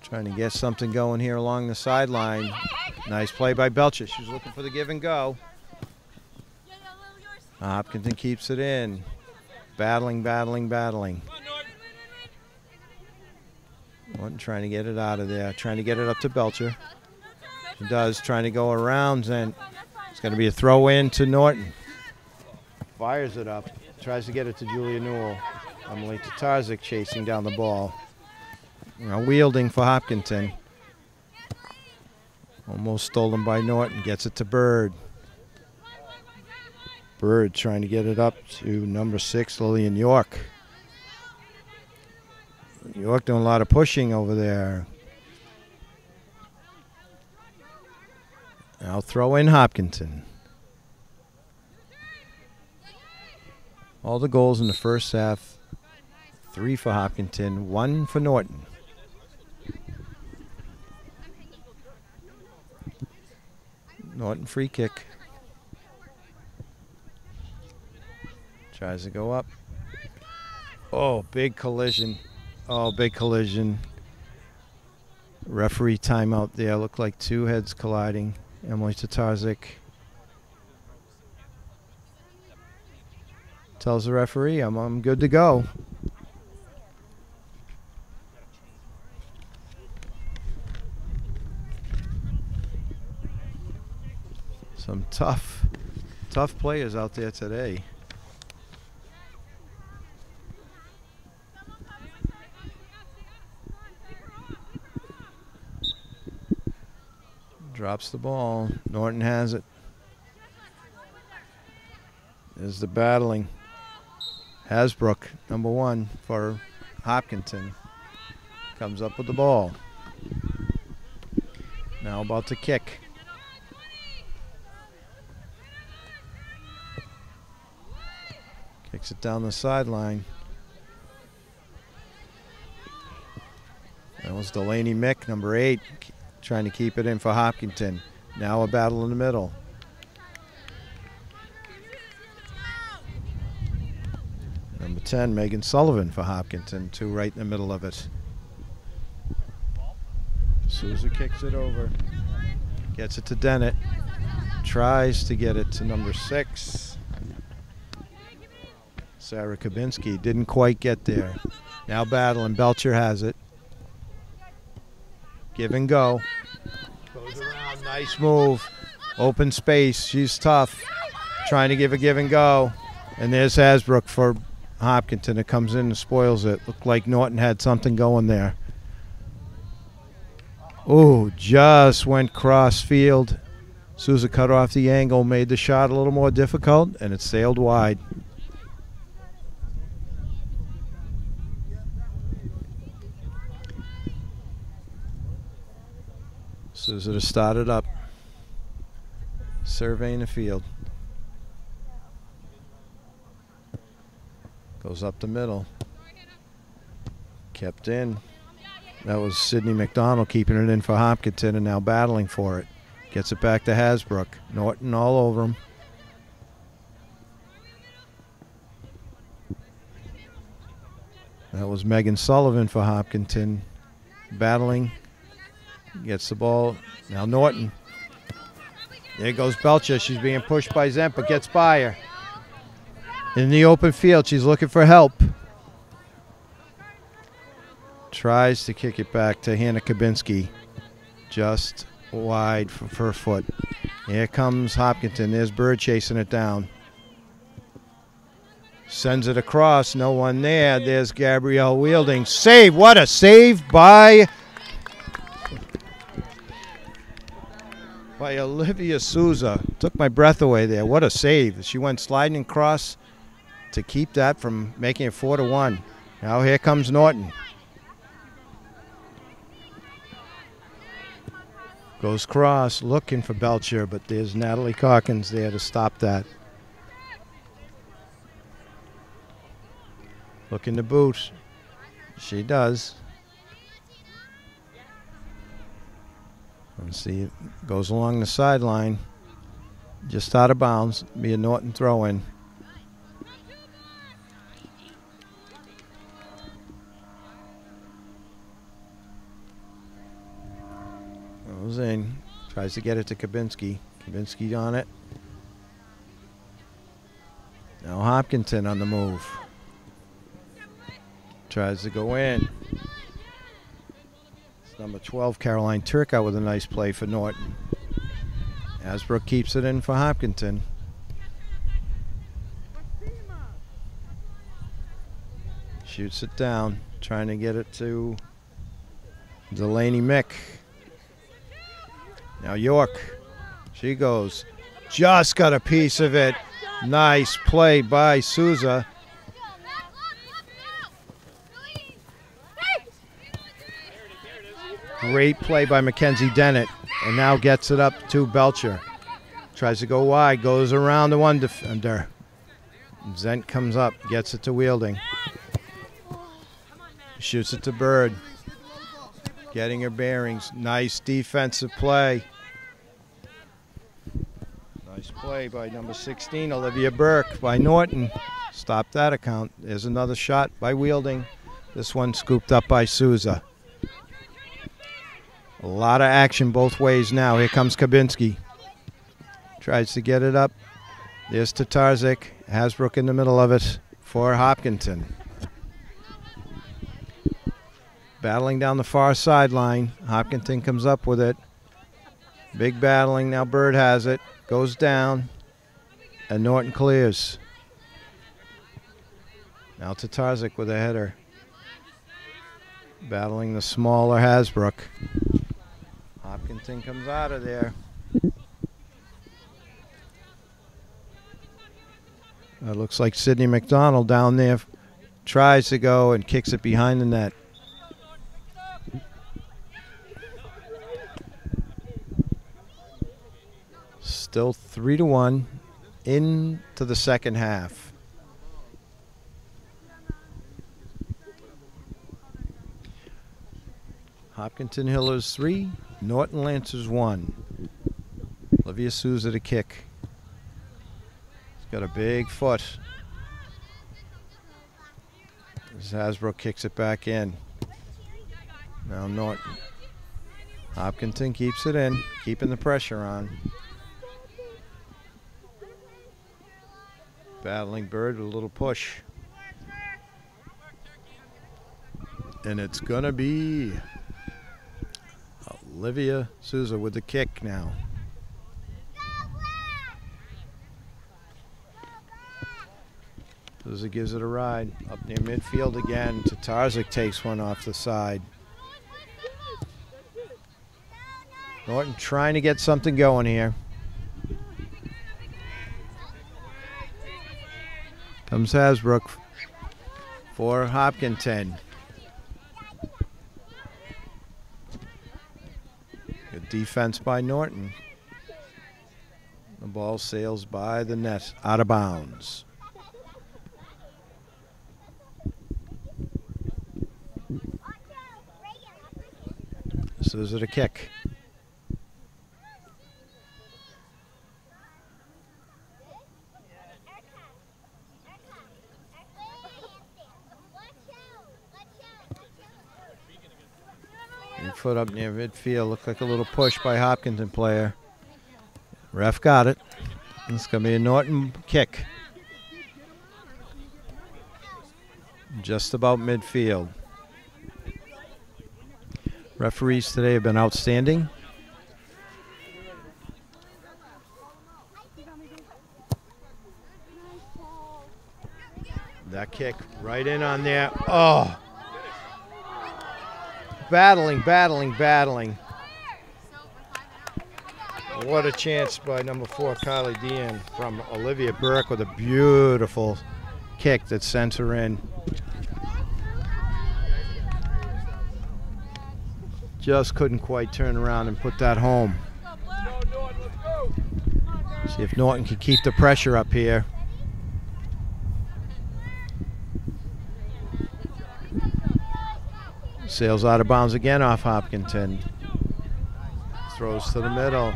Trying to get something going here along the sideline. Nice play by Belcher. She's looking for the give and go. Hopkinton keeps it in. Battling, battling, battling. Norton trying to get it out of there. Trying to get it up to Belcher. He does. Trying to go around, and it's going to be a throw in to Norton. Fires it up. Tries to get it to Julia Newell. Emily Tatarzik chasing down the ball. Wielding for Hopkinton. Almost stolen by Norton. Gets it to Bird. Bird trying to get it up to number 6, Lillian York. York doing a lot of pushing over there. Now throw in Hopkinton. All the goals in the first half. 3 for Hopkinton, 1 for Norton. Norton free kick. Tries to go up. Oh, big collision. Oh, big collision. Referee timeout there. Looked like 2 heads colliding. Emily Tatarzik tells the referee, I'm good to go. Some tough players out there today. Drops the ball. Norton has it. There's the battling. Hasbrook, number 1 for Hopkinton. Comes up with the ball. Now about to kick. Kicks it down the sideline. That was Delaney Mick, number 8, trying to keep it in for Hopkinton. Now a battle in the middle. Number 10, Megan Sullivan for Hopkinton, 2 right in the middle of it. Sousa kicks it over. Gets it to Dennett. Tries to get it to number 6. Sarah Kabinski didn't quite get there. Now battling. Belcher has it. Give and go. Goes around. Nice move. Open space. She's tough. Trying to give and go. And there's Hasbrook for Hopkinton. It comes in and spoils it. Looked like Norton had something going there. Oh, just went cross field. Sousa cut off the angle, made the shot a little more difficult, and it sailed wide. Sousa to start it up. Surveying the field. Goes up the middle. Kept in. That was Sydney McDonald keeping it in for Hopkinton and now battling for it. Gets it back to Hasbrook. Norton all over him. That was Megan Sullivan for Hopkinton. Battling. Gets the ball. Now Norton. There goes Belcher. She's being pushed by Zempa. Gets by her. In the open field. She's looking for help. Tries to kick it back to Hannah Kabinski. Just wide for her foot. Here comes Hopkinton. There's Bird chasing it down. Sends it across. No one there. There's Gabrielle wielding. Save. What a save by Olivia Sousa. Took my breath away there. What a save. She went sliding across to keep that from making it 4-1. Now here comes Norton. Goes cross, looking for Belcher, but there's Natalie Calkins there to stop that. Looking to boot. She does. Let's see, it goes along the sideline. Just out of bounds. Be a Norton throw-in. Goes in. Tries to get it to Kabinski. Kabinski on it. Now Hopkinton on the move. Tries to go in. It's number 12, Caroline Turkout, with a nice play for Norton. Hasbrook keeps it in for Hopkinton. Shoots it down, trying to get it to Delaney Mick. Now York, she goes, just got a piece of it. Nice play by Souza. Great play by Mackenzie Dennett, and now gets it up to Belcher. Tries to go wide, goes around the one defender. Zent comes up, gets it to Wielding. Shoots it to Bird. Getting her bearings. Nice defensive play. Nice play by number 16, Olivia Burke, by Norton. Stop that account. There's another shot by Wielding. This one scooped up by Souza. A lot of action both ways now. Here comes Kabinski. Tries to get it up. There's Tatarzik. Hasbrook in the middle of it for Hopkinton. Battling down the far sideline. Hopkinton comes up with it. Big battling. Now Bird has it. Goes down. And Norton clears. Now Tatarzik with a header. Battling the smaller Hasbrook. Hopkinton comes out of there. It looks like Sydney McDonald down there tries to go and kicks it behind the net. Still 3-1 into the second half. Hopkinton Hillers 3, Norton Lancers 1. Olivia Souza to kick. He's got a big foot. As Hasbrook kicks it back in. Now Norton. Hopkinton keeps it in, keeping the pressure on. Battling Bird with a little push. And it's going to be Olivia Souza with the kick now. Souza gives it a ride. Up near midfield again. Tatarzik takes one off the side. Norton trying to get something going here. Comes Hasbrook for Hopkinton. Good defense by Norton. The ball sails by the net, out of bounds. Souza to kick. Foot up near midfield. Looked like a little push by Hopkinton player. Ref got it. It's going to be a Norton kick. Just about midfield. Referees today have been outstanding. That kick right in on there. Oh! Battling, battling, battling. What a chance by number 4, Kylie Dean, from Olivia Burke with a beautiful kick that sends her in. Just couldn't quite turn around and put that home. See if Norton can keep the pressure up here. Sails out of bounds again off Hopkinton. Throws to the middle.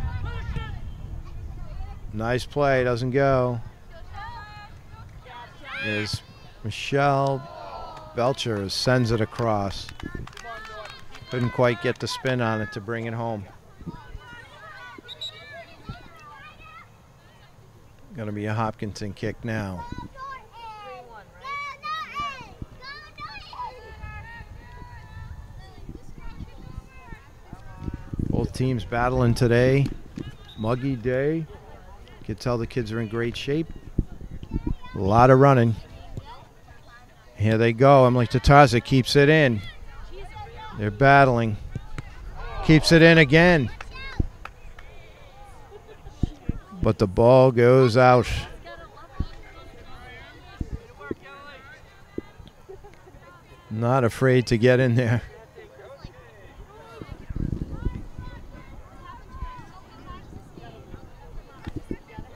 Nice play, doesn't go. There's Michelle Belcher, sends it across. Couldn't quite get the spin on it to bring it home. Gonna be a Hopkinton kick now. Both teams battling today. Muggy day. You can tell the kids are in great shape. A lot of running. Here they go. Emily Tatarza keeps it in. They're battling. Keeps it in again. But the ball goes out. Not afraid to get in there.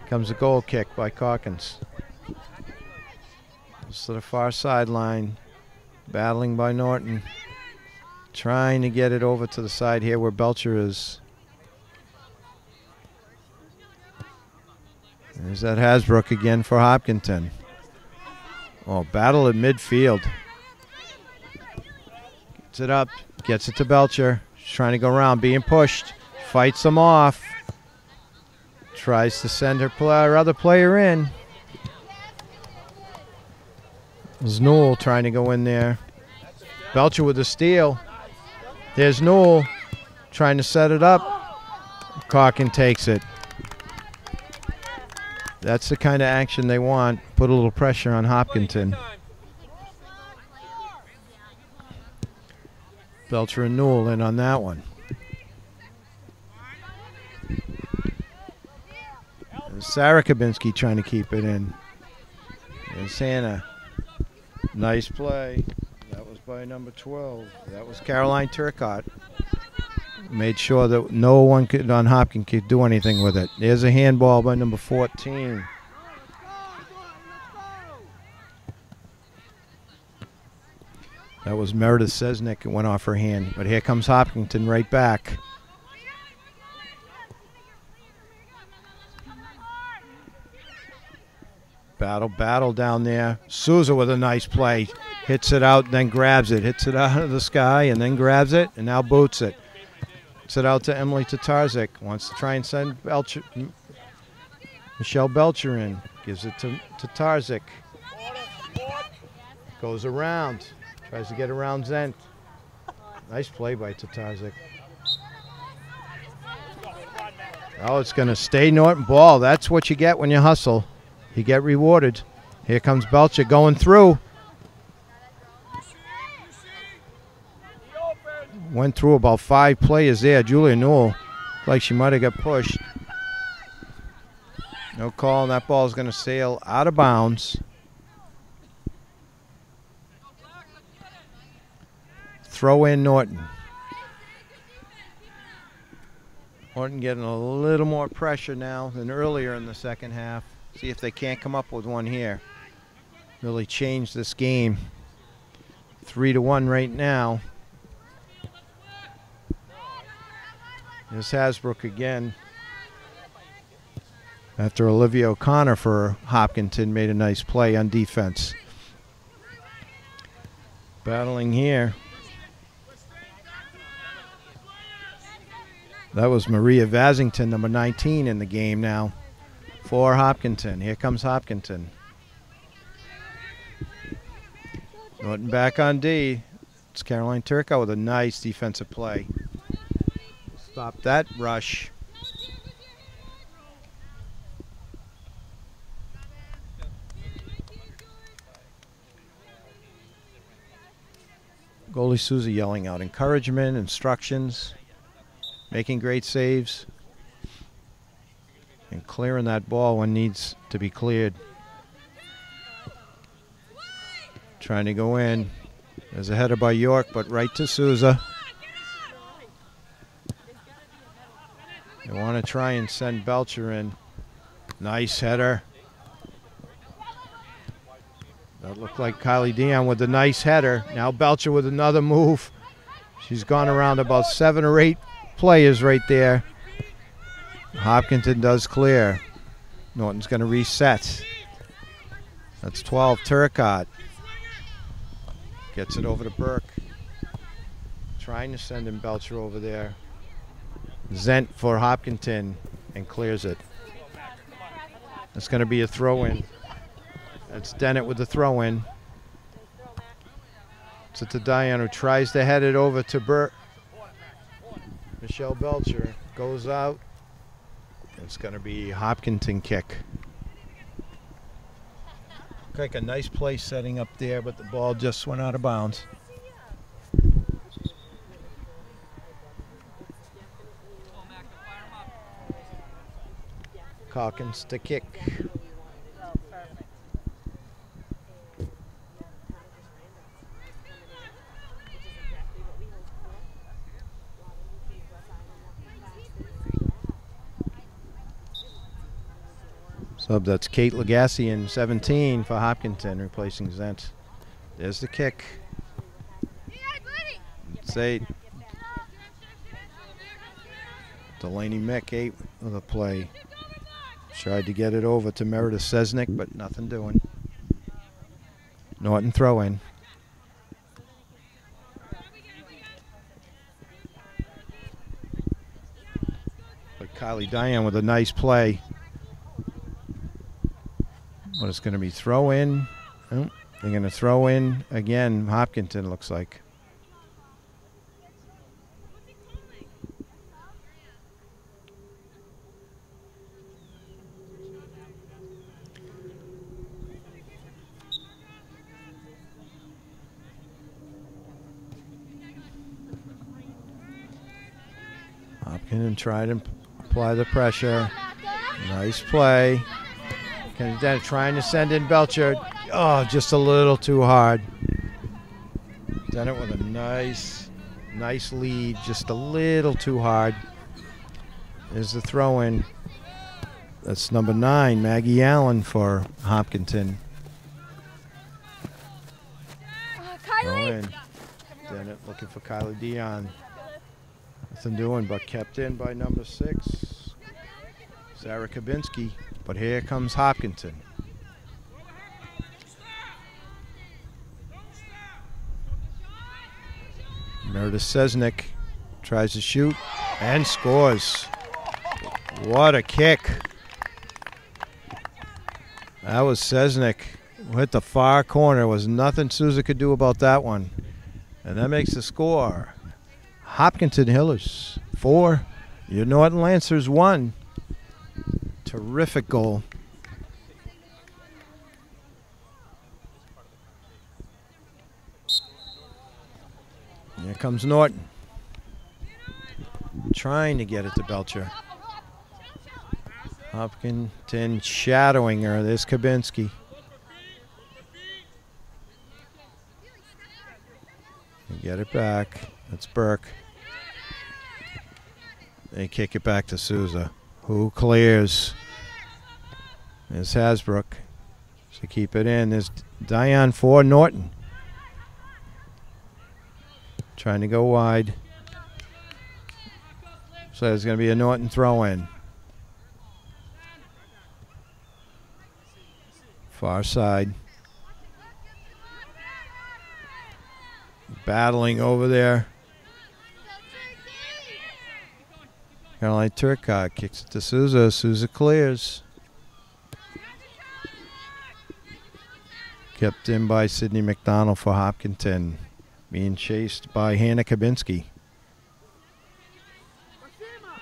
Comes a goal kick by Calkins. To the far sideline. Battling by Norton. Trying to get it over to the side here where Belcher is. There's that Hasbrook again for Hopkinton. Oh, battle at midfield. Gets it up. Gets it to Belcher. She's trying to go around. Being pushed. Fights them off. Tries to send her other player in. There's Newell trying to go in there. Belcher with the steal. There's Newell trying to set it up. Calkin takes it. That's the kind of action they want. Put a little pressure on Hopkinton. Belcher and Newell in on that one. And Sarah Kabinski trying to keep it in. There's Hannah. Nice play. That was by number 12. That was Caroline Turcott. Made sure that no one on Hopkins could do anything with it. There's a handball by number 14. That was Meredith Sesnick. It went off her hand. But here comes Hopkinton right back. Battle down there. Souza with a nice play. Hits it out, then grabs it. Hits it out of the sky and then grabs it and now boots it. Hits it out to Emily Tatarzik. Wants to try and send Michelle Belcher in. Gives it to Tatarzik. Goes around. Tries to get around Zent. Nice play by Tatarzik. Oh, it's going to stay Norton ball. That's what you get when you hustle. You get rewarded. Here comes Belcher going through. Went through about 5 players there. Julia Newell, like she might have got pushed. No call, and that ball is going to sail out of bounds. Throw in Norton. Norton getting a little more pressure now than earlier in the second half. See if they can't come up with one here. Really change this game. 3-1 right now. There's Hasbrook again. After Olivia O'Connor for Hopkinton made a nice play on defense. Battling here. That was Maria Vasington, number 19 in the game now for Hopkinton. Here comes Hopkinton. Norton back on D. It's Caroline Turco with a nice defensive play. Stop that rush. Goalie Souza yelling out encouragement, instructions, making great saves, and clearing that ball when needs to be cleared. Trying to go in. There's a header by York, but right to Souza. They want to try and send Belcher in. Nice header. That looked like Kylie Dion with a nice header. Now Belcher with another move. She's gone around about 7 or 8 players right there. Hopkinton does clear. Norton's going to reset. That's 12, Turcott. Gets it over to Burke. Trying to send in Belcher over there. Zent for Hopkinton and clears it. It's going to be a throw-in. That's Dennett with the throw-in. It's to Diane, who tries to head it over to Burke. Michelle Belcher goes out. It's going to be Hopkinton kick. Looked like a nice play setting up there, but the ball just went out of bounds. Calkins to kick. Sub, that's Kate Lagassian, 17 for Hopkinton, replacing Zent. There's the kick. It's 8. Delaney Mick, 8 with a play. Tried to get it over to Meredith Sesnick, but nothing doing. Norton throw in. But Kylie Diane with a nice play. But it's going to be throw in. Oh, they're going to throw in again. Hopkinton looks like. Hopkinton tried to apply the pressure. Nice play. Then trying to send in Belcher. Oh, just a little too hard. Dennett with a nice lead. Just a little too hard. There's the throw in. That's number 9, Maggie Allen for Hopkinton. Kylie. Dennett looking for Kylie Dion. Nothing doing, but kept in by number 6, Sarah Kabinski. But here comes Hopkinton. Meredith Sesnick tries to shoot and scores. What a kick. That was Sesnick. Hit the far corner. Was nothing Souza could do about that one. And that makes the score. Hopkinton Hillers 4. Your Norton Lancers 1. Terrific goal. Here comes Norton. Trying to get it to Belcher. Hopkinton shadowing her. There's Kabinski. Get it back. That's Burke. They kick it back to Souza, who clears. There's Hasbrook to keep it in. There's Diane for Norton. Trying to go wide. So there's going to be a Norton throw in. Far side. Battling over there. Caroline Turcott kicks it to Souza. Souza clears. Kept in by Sydney McDonald for Hopkinton. Being chased by Hannah Kabinski.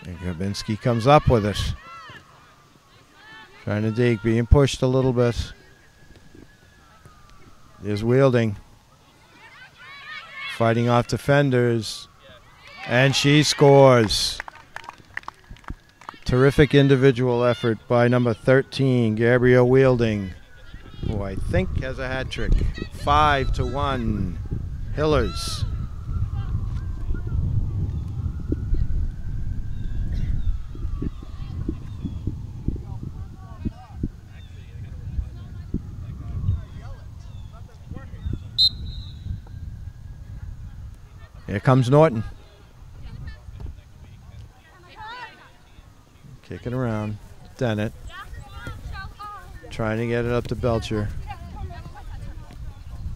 And Kabinski comes up with it. Trying to dig, being pushed a little bit. There's Wielding. Fighting off defenders. And she scores. Terrific individual effort by number 13, Gabrielle Wielding. who I think has a hat trick. 5-1, Hillers. Here comes Norton. Kicking around. Dennett. Trying to get it up to Belcher.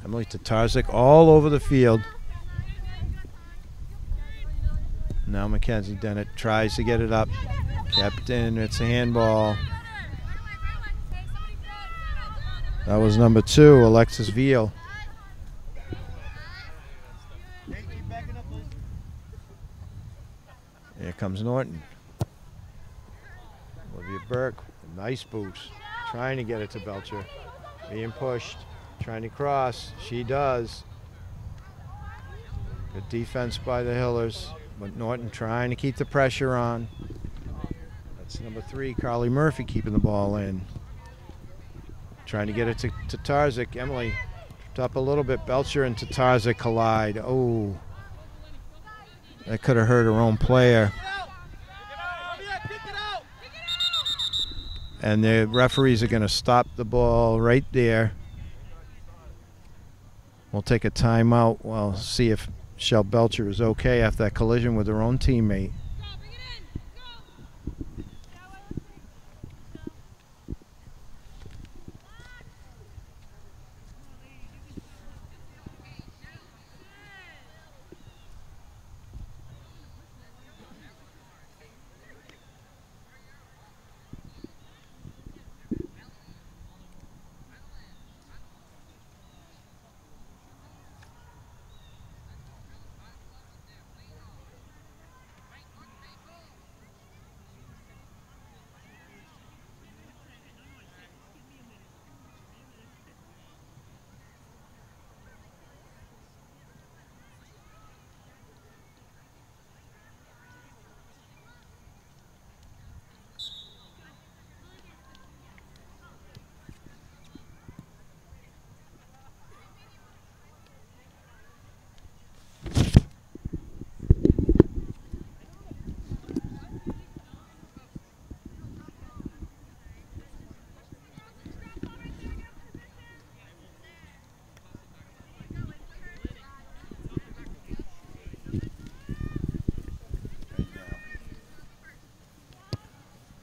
Emily Tatarczyk all over the field. Now Mackenzie Dennett tries to get it up. Kept in. It's a handball. That was number 2, Alexis Veal. Here comes Norton. Olivia Burke, a nice boost. Trying to get it to Belcher. Being pushed. Trying to cross. She does. Good defense by the Hillers. But Norton trying to keep the pressure on. That's number 3, Carly Murphy, keeping the ball in. Trying to get it to Tatarczyk. Emily up a little bit. Belcher and Tatarczyk collide. Oh. That could have hurt her own player. And the referees are going to stop the ball right there. We'll take a timeout. We'll see if Michelle Belcher is okay after that collision with her own teammate.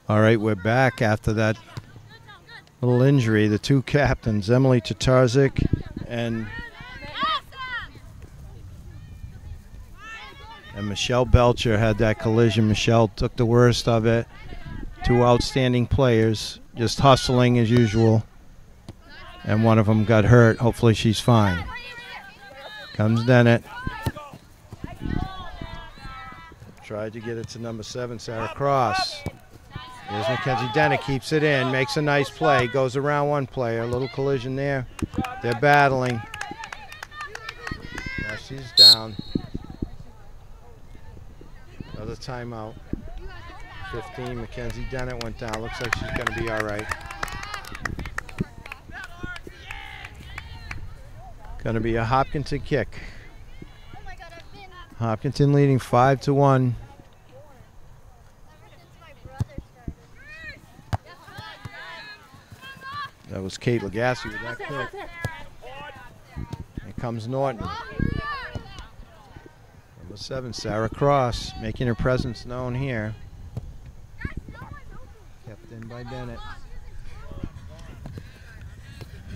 All right, we're back after that little injury. The 2 captains, Emily Tatarczyk and Michelle Belcher, had that collision. Michelle took the worst of it. 2 outstanding players, just hustling as usual. And one of them got hurt. Hopefully she's fine. Comes Dennett. Tried to get it to number 7, Sarah Cross. Here's Mackenzie Dennett, keeps it in, makes a nice play, goes around one player, a little collision there. They're battling. Now she's down. Another timeout. 15, Mackenzie Dennett went down. Looks like she's going to be all right. Going to be a Hopkinton kick. Hopkinton leading 5-1. That was Kate Legassi with that kick. Here comes Norton. Number 7, Sarah Cross, making her presence known here. Kept in by Dennett.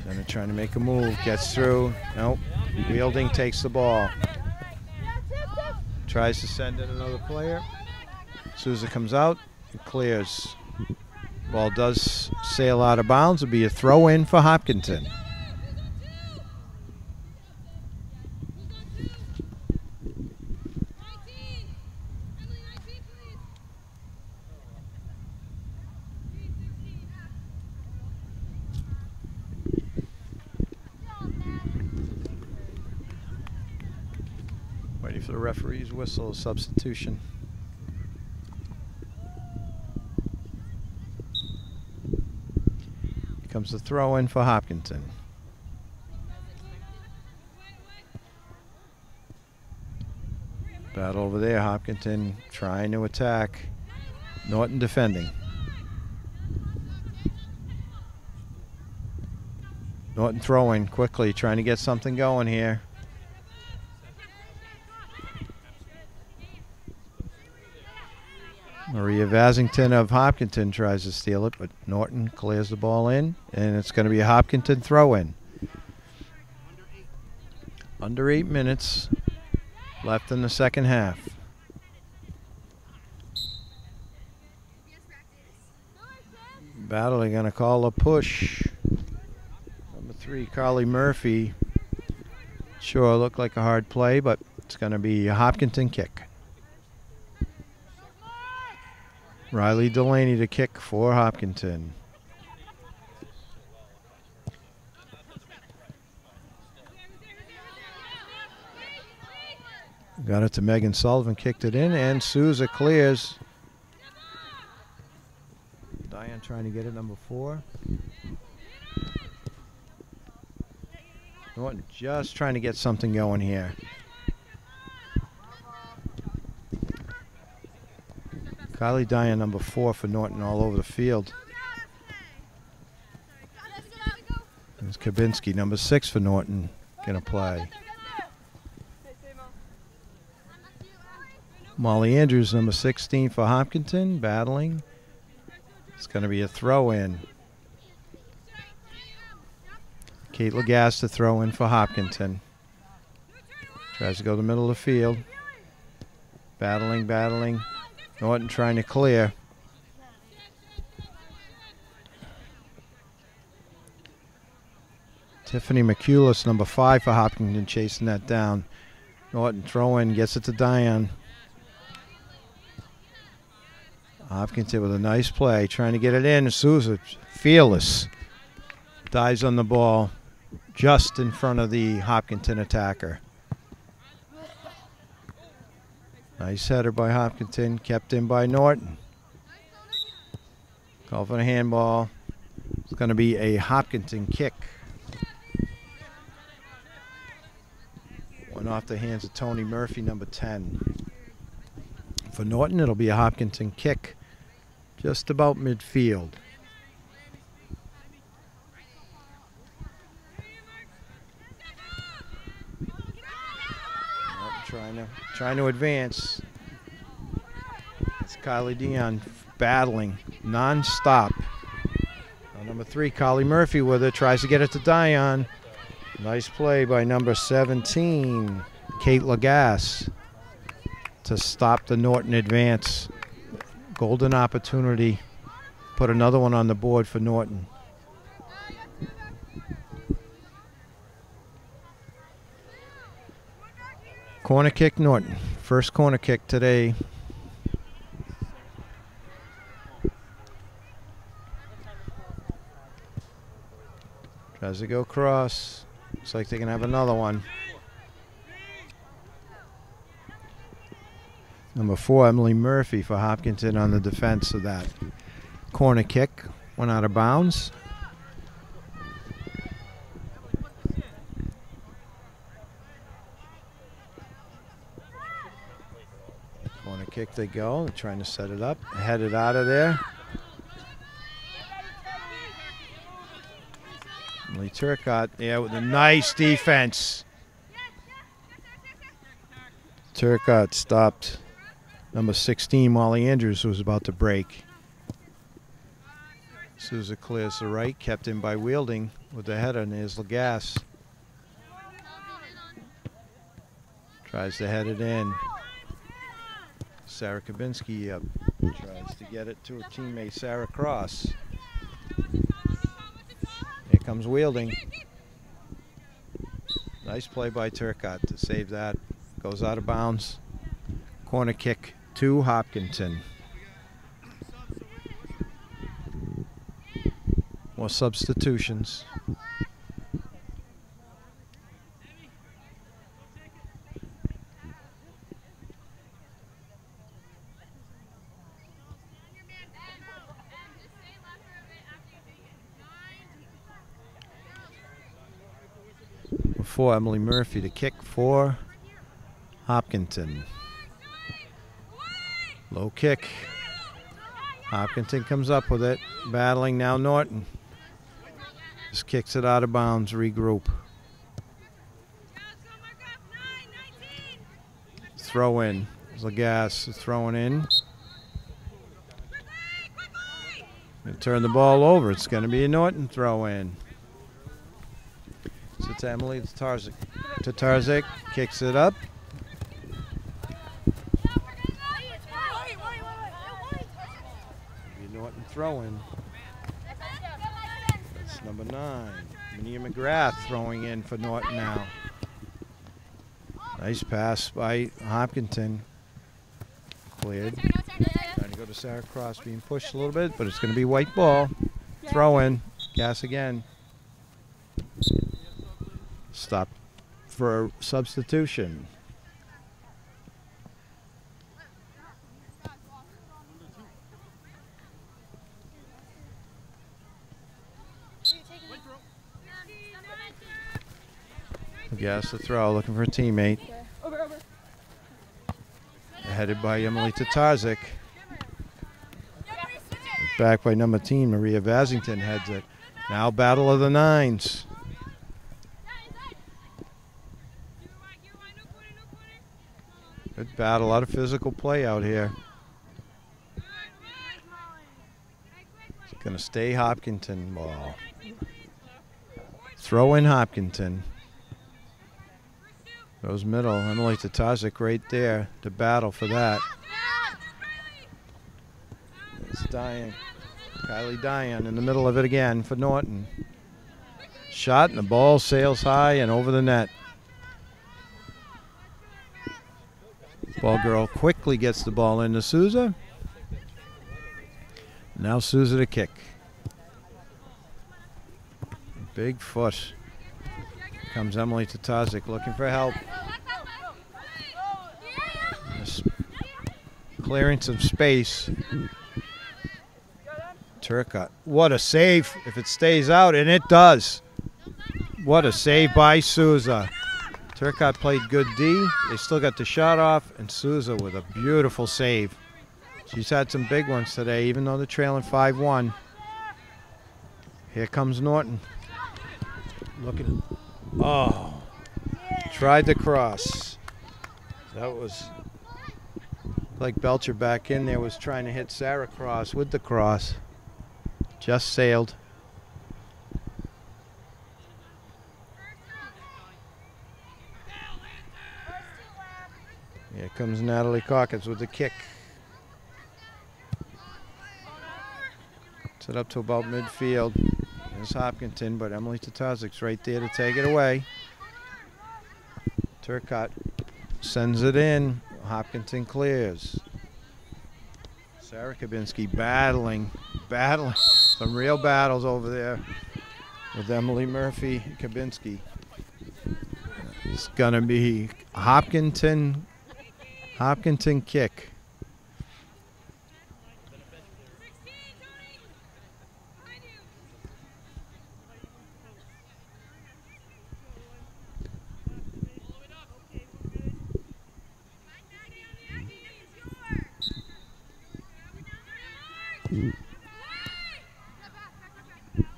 Dennett trying to make a move, gets through. Nope. Wielding takes the ball. Tries to send in another player. Souza comes out, it clears. Ball does sail out of bounds. It'll be a throw in for Hopkinton. Waiting for the referee's whistle, substitution. comes the throw in for Hopkinton. Battle over there, Hopkinton trying to attack. Norton defending. Norton throwing quickly, trying to get something going here. Maria Vasington of Hopkinton tries to steal it, but Norton clears the ball in, and it's going to be a Hopkinton throw-in. Under 8 minutes left in the second half. Battle, they're going to call a push. Number 3, Carly Murphy. Sure, looked like a hard play, but it's going to be a Hopkinton kick. Riley Delaney to kick for Hopkinton. Got it to Megan Sullivan, kicked it in, and Souza clears. Diane trying to get it, number 4. Norton just trying to get something going here. Kylie Diane, number 4 for Norton, all over the field. There's Kabinski, number 6 for Norton, gonna play. Molly Andrews, number 16 for Hopkinton, battling. It's going to be a throw-in. Kate Lagasse to throw in for Hopkinton. Tries to go to the middle of the field. Battling, battling. Norton trying to clear. Tiffany McCulis, number 5 for Hopkinton, chasing that down. Norton throw-in, gets it to Diane. Hopkinton with a nice play, trying to get it in. Souza, fearless, dives on the ball just in front of the Hopkinton attacker. Nice header by Hopkinton, kept in by Norton. Call for the handball. It's going to be a Hopkinton kick. Went off the hands of Tony Murphy, number 10. For Norton, it'll be a Hopkinton kick. Just about midfield. Trying to advance. It's Kylie Dion battling non-stop. Number 3, Kylie Murphy with it, tries to get it to Dion. Nice play by number 17, Kate Lagasse, to stop the Norton advance. Golden opportunity. Put another one on the board for Norton. Corner kick, Norton. First corner kick today. Tries to go cross. Looks like they can have another one. Number 4, Emily Murphy for Hopkinton on the defense of that corner kick. Went out of bounds. Corner kick they go. They're trying to set it up. Headed out of there. Emily Turcotte there with a nice defense. Turcotte stopped number 16, Molly Andrews, was about to break. Souza clears the right, kept in by Wielding with the header, and there's Lagasse. Tries to head it in. Sarah Kabinski tries to get it to her teammate, Sarah Cross. Here comes Wielding. Nice play by Turcotte to save that. Goes out of bounds. Corner kick to Hopkinton. More substitutions. 4, Emily Murphy to kick for Hopkinton. Low kick. Hopkinton comes up with it. Battling now Norton. Just kicks it out of bounds. Regroup. Throw in. Lagas throwing in. Turn the ball over. It's going to be a Norton throw in. So it's Emily Tatarzik kicks it up. Norton throw in. That's number 9. Mania McGrath throwing in for Norton now. Nice pass by Hopkinton. Cleared. Trying to go to Sarah Cross, being pushed a little bit, but it's going to be white ball. Throw in. Gas again. Stop for a substitution. Gas the throw, looking for a teammate. Headed by Emily Tatarzik. Back by number 10, Maria Vasington heads it. Now battle of the 9s. Good battle, a lot of physical play out here. It's going to stay Hopkinton ball. Throw in Hopkinton. Goes middle. Emily Tatarzik right there to battle for that. It's Diane. Kylie Diane in the middle of it again for Norton. Shot and the ball sails high and over the net. Ball girl quickly gets the ball into Souza. Now Souza to kick. Big foot. Comes Emily Tatarzik looking for help. Just clearing some space. Turcotte. What a save if it stays out, and it does. What a save by Souza. Turcotte played good D. They still got the shot off, and Souza with a beautiful save. She's had some big ones today, even though they're trailing 5-1. Here comes Norton. Looking. Oh. Tried the cross. That was like Belcher back in there was trying to hit Sarah Cross with the cross. Just sailed. Here comes Natalie Calkins with the kick. Set up to about midfield. There's Hopkinton, but Emily Tatarzik's right there to take it away. Turcotte sends it in. Hopkinton clears. Sarah Kabinski battling. Some real battles over there with Emily Murphy Kabinski. It's going to be Hopkinton kick.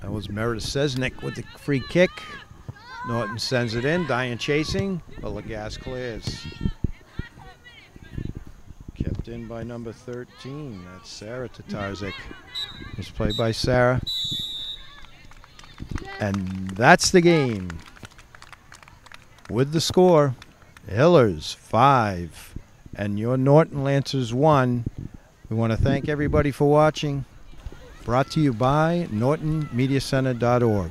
That was Meredith Sesnick with the free kick. Norton sends it in. Diane chasing, but Lagas clears. Kept in by number 13. That's Sarah Tatarzik. It's played by Sarah. And that's the game. With the score, Hillers 5 and your Norton Lancers 1. We want to thank everybody for watching. Brought to you by NortonMediaCenter.org.